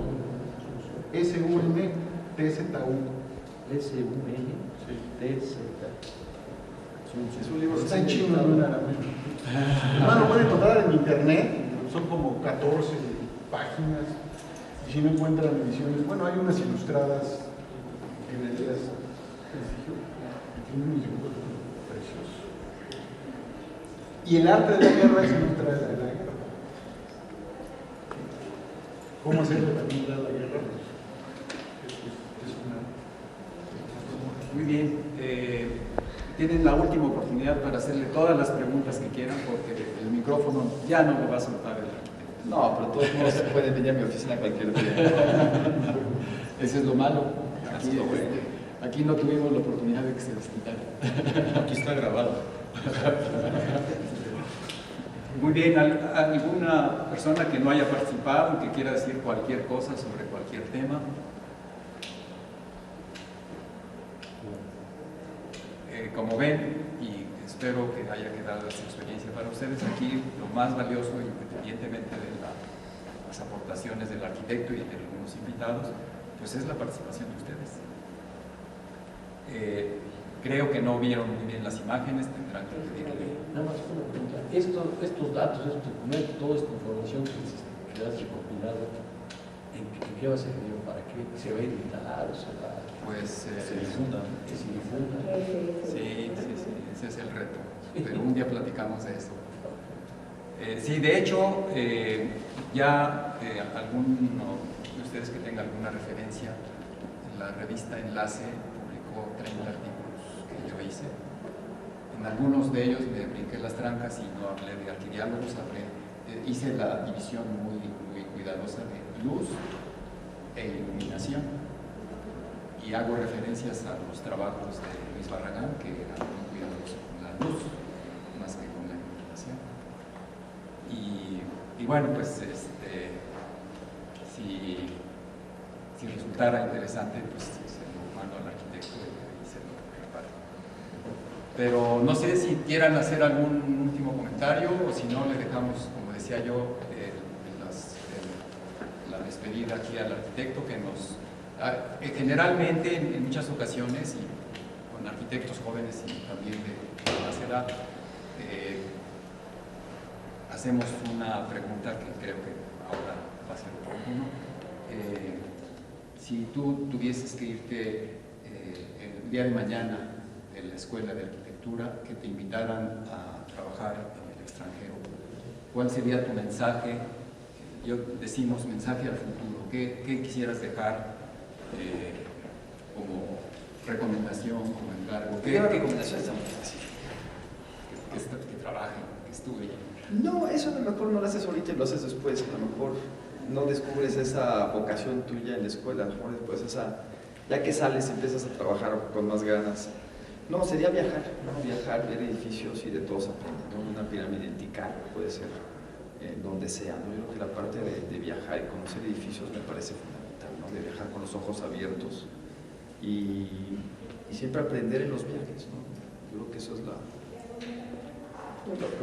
S-U-N-T-Z-U. S-U-N-T-Z. Es un libro, está en chino, no en arameo. Lo pueden encontrar en internet, son como 14 páginas, y si no encuentran ediciones, bueno, hay unas ilustradas librerías, tienen unos dibujos preciosos. Y el arte de la guerra es ilustrar el arte de la guerra. ¿Cómo hacerle también la guerra? Muy bien. Tienen la última oportunidad para hacerle todas las preguntas que quieran, porque el micrófono ya no lo va a soltar el arquitecto. No, pero todos modos se pueden venir a mi oficina cualquier día. Ese es lo malo. Aquí no tuvimos la oportunidad de que se desquitara. Aquí está grabado. Muy bien, ¿alguna persona que no haya participado, que quiera decir cualquier cosa sobre cualquier tema? Como ven, y espero que haya quedado esta experiencia para ustedes, aquí lo más valioso, independientemente de las aportaciones del arquitecto y de algunos invitados, pues es la participación de ustedes. Creo que no vieron muy bien las imágenes, tendrán que pedirle. Nada más una pregunta. Estos datos, estos documentos, toda esta información que has recopilado, ¿en qué va a servir? ¿Para qué se va a instalar? O sea, pues se difunda. Que se difunda. Sí, ese es el reto. Pero un día platicamos de eso. Sí, de hecho, ya alguno de ustedes que tenga alguna referencia, la revista Enlace publicó 30 artículos que yo hice. En algunos de ellos me brinqué las trancas y no hablé de arquidiálogos, hice la división muy cuidadosa de luz e iluminación. Y hago referencias a los trabajos de Luis Barragán, que eran muy cuidadosos con la luz, más que con la iluminación. Y bueno, pues si resultara interesante, pues se lo mando al arquitecto y se lo reparto. Pero no sé si quieran hacer algún último comentario o si no, le dejamos, como decía yo, la despedida aquí al arquitecto que nos... Generalmente, en muchas ocasiones, y con arquitectos jóvenes y también de más edad, hacemos una pregunta que creo que ahora va a ser oportuno. Si tú tuvieses que irte el día de mañana de la Escuela de Arquitectura, que te invitaran a trabajar en el extranjero, ¿cuál sería tu mensaje? Decimos mensaje al futuro. ¿Qué quisieras dejar como recomendación, como encargo? ¿Qué recomendaciones estamos haciendo? Que trabajen, que estudien. No, eso a lo mejor no lo haces ahorita y lo haces después. A lo mejor no descubres esa vocación tuya en la escuela. A lo mejor después ya que sales empiezas a trabajar con más ganas. No, sería viajar, ¿no? Viajar, ver edificios y de todos aprender, ¿no? Una pirámide en Tikal puede ser donde sea, ¿no? Yo creo que la parte de viajar y conocer edificios me parece fundamental, ¿no? De viajar con los ojos abiertos y siempre aprender en los viajes, ¿no? Yo creo que eso es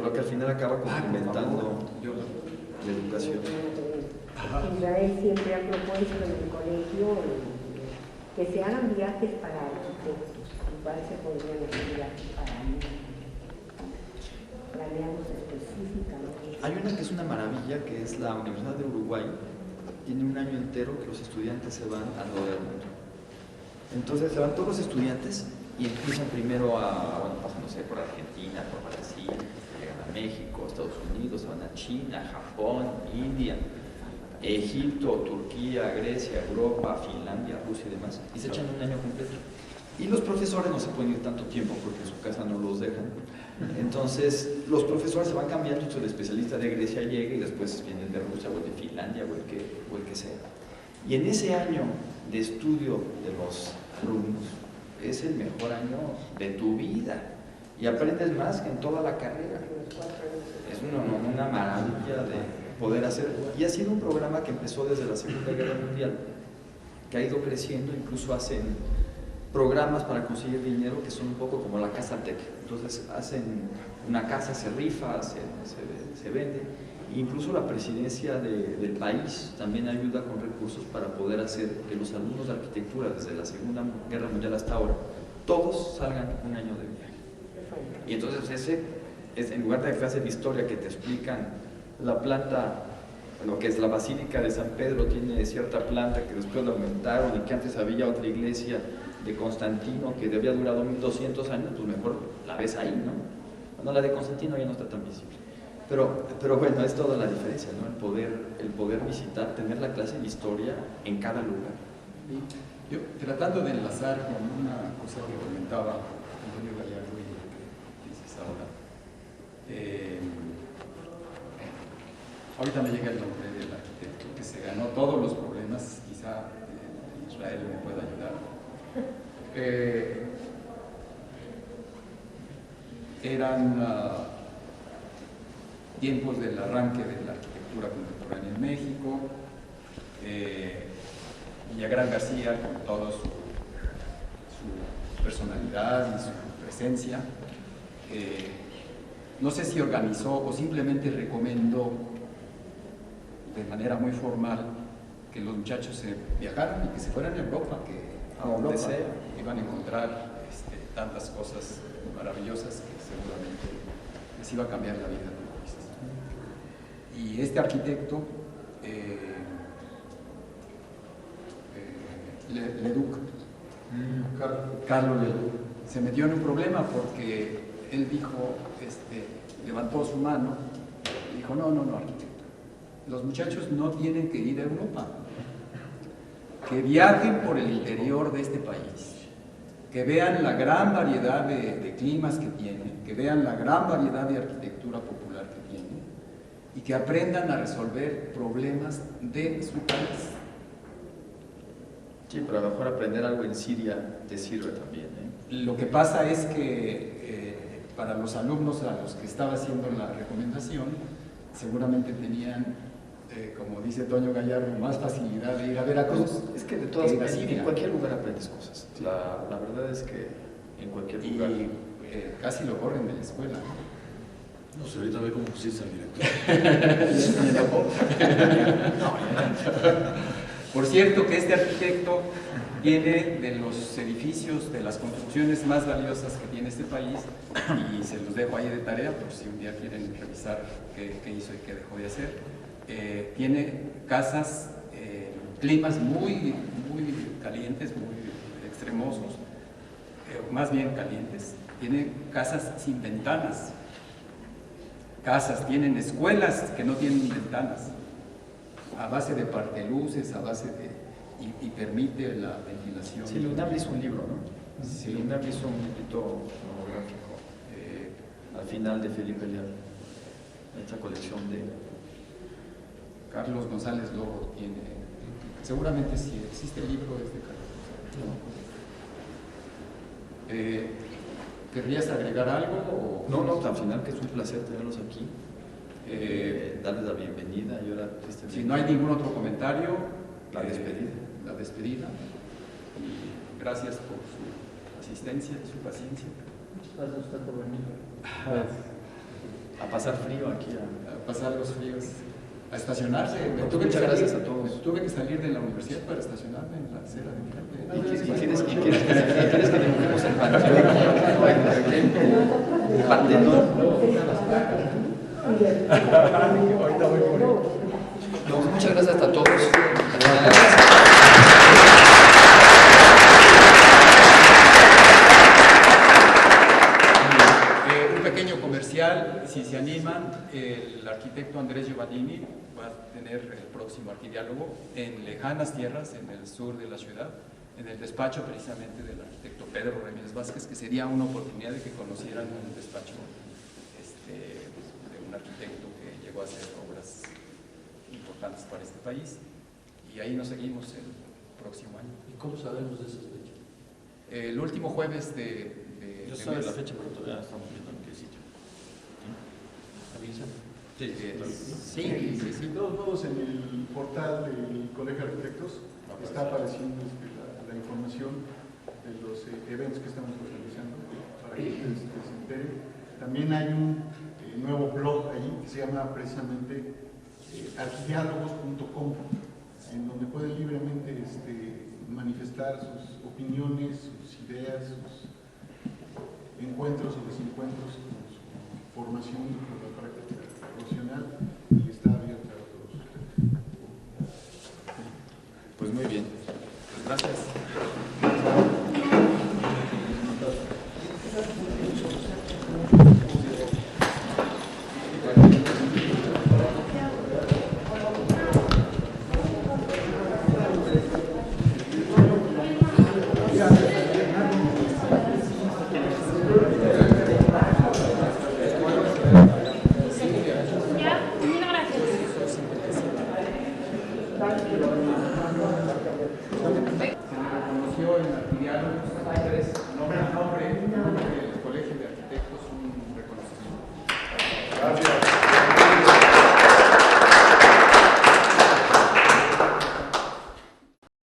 lo que al final acaba complementando la educación. Israel siempre ha propuesto en el colegio que se hagan viajes para arquitectos, igual se podrían hacer viajes para niños, planeados específicamente. Hay una que es una maravilla, que es la Universidad de Uruguay. Tiene un año entero que los estudiantes se van alrededor del mundo. Entonces se van todos los estudiantes y empiezan primero pasan, no sé, por Argentina, por Brasil, llegan a México, Estados Unidos, van a China, Japón, India, Egipto, Turquía, Grecia, Europa, Finlandia, Rusia y demás, y se echan un año completo. Y los profesores no se pueden ir tanto tiempo porque en su casa no los dejan. Entonces, los profesores se van cambiando, el especialista de Grecia llega y después viene el de Rusia o el de Finlandia o el que sea. Y en ese año de estudio de los alumnos es el mejor año de tu vida y aprendes más que en toda la carrera. Es una maravilla de poder hacer. Y ha sido un programa que empezó desde la Segunda Guerra Mundial, que ha ido creciendo, incluso hacen programas para conseguir dinero que son un poco como la Casa Tech. Entonces hacen una casa, se rifa, se vende. Incluso la presidencia del país también ayuda con recursos para poder hacer que los alumnos de arquitectura desde la Segunda Guerra Mundial hasta ahora, todos salgan un año de viaje. Y entonces en lugar de clase de historia que te explican la planta, lo que es la Basílica de San Pedro tiene cierta planta que después la aumentaron y que antes había otra iglesia de Constantino que había durado 1200 años, pues mejor la ves ahí, ¿no? Bueno, la de Constantino ya no está tan visible. Pero bueno, es toda la diferencia, ¿no? El poder visitar, tener la clase de historia en cada lugar. Yo, tratando de enlazar con una cosa que comentaba Antonio Gallardo y lo que dices ahora, ahorita me llega el nombre del arquitecto que se ganó todos los problemas, quizá Israel me pueda ayudar. Eran tiempos del arranque de la arquitectura contemporánea en México, Villagrán García con toda su personalidad y su presencia, no sé si organizó o simplemente recomendó de manera muy formal que los muchachos se viajaran y que se fueran a Europa, que a donde sea iban a encontrar tantas cosas maravillosas que seguramente les iba a cambiar la vida. Y este arquitecto, Leduc, Carlos Leduc, se metió en un problema porque él dijo, levantó su mano y dijo, no, arquitecto, los muchachos no tienen que ir a Europa, que viajen por el interior de este país, que vean la gran variedad de climas que tiene, que vean la gran variedad de arquitectura popular que tiene y que aprendan a resolver problemas de su país. Sí, pero a lo mejor aprender algo en Siria te sirve también, ¿eh? Lo que pasa es que para los alumnos a los que estaba haciendo la recomendación, seguramente tenían, como dice Toño Gallardo, más facilidad de ir a Veracruz. Es que de todas maneras, en cualquier lugar aprendes cosas. La verdad es que en cualquier lugar. Y casi lo corren de la escuela. No sé, ahorita ve cómo pusiste al director. Por cierto que este arquitecto tiene de los edificios, de las construcciones más valiosas que tiene este país, y se los dejo ahí de tarea por si un día quieren revisar qué hizo y qué dejó de hacer. Tiene casas, climas muy calientes, muy extremosos, más bien calientes. Tiene casas sin ventanas, tienen escuelas que no tienen ventanas, a base de parteluces, a base de... y permite la ventilación. Sí, Lunam hizo un libro, ¿no? Sí, Lunam hizo un librito monográfico al final de Felipe Leal, esta colección de... Carlos González Lobo tiene, seguramente sí existe el libro de Carlos González. ¿Querrías agregar algo? No, al final que es un placer tenerlos aquí, darles la bienvenida y ahora... Si no hay ningún otro comentario, la despedida. La despedida. Y gracias por su asistencia y su paciencia. Muchas gracias a usted por venir. A pasar frío aquí. A pasar los fríos. A estacionarse. Muchas gracias a todos. Tuve que salir de la universidad para estacionarme en la acera de enfrente. ¿Y quieres que dibujemos el Panteón? Ahorita voy por él. Muchas gracias a todos. Un pequeño comercial, si se animan, el arquitecto Andrés Giovannini va a tener el próximo arquidiálogo en lejanas tierras, en el sur de la ciudad, en el despacho precisamente del arquitecto Pedro Ramírez Vázquez, que sería una oportunidad de que conocieran el despacho de un arquitecto que llegó a hacer obras importantes para este país, y ahí nos seguimos el próximo año. ¿Y cómo sabemos de esas fechas? El último jueves de Yo sé la fecha, pero todavía estamos viendo en qué sitio. ¿Avisan? Sí. De todos modos, en el portal del Colegio de Arquitectos está apareciendo la información de los eventos que estamos organizando para que ustedes se enteren. También hay un nuevo blog ahí que se llama precisamente arquidiálogos.com, en donde pueden libremente manifestar sus opiniones, sus ideas, sus encuentros o desencuentros con su formación y con la práctica profesional, y está abierta a todos ustedes. Pues muy bien. Pues gracias. Se reconoció en arquidiálogos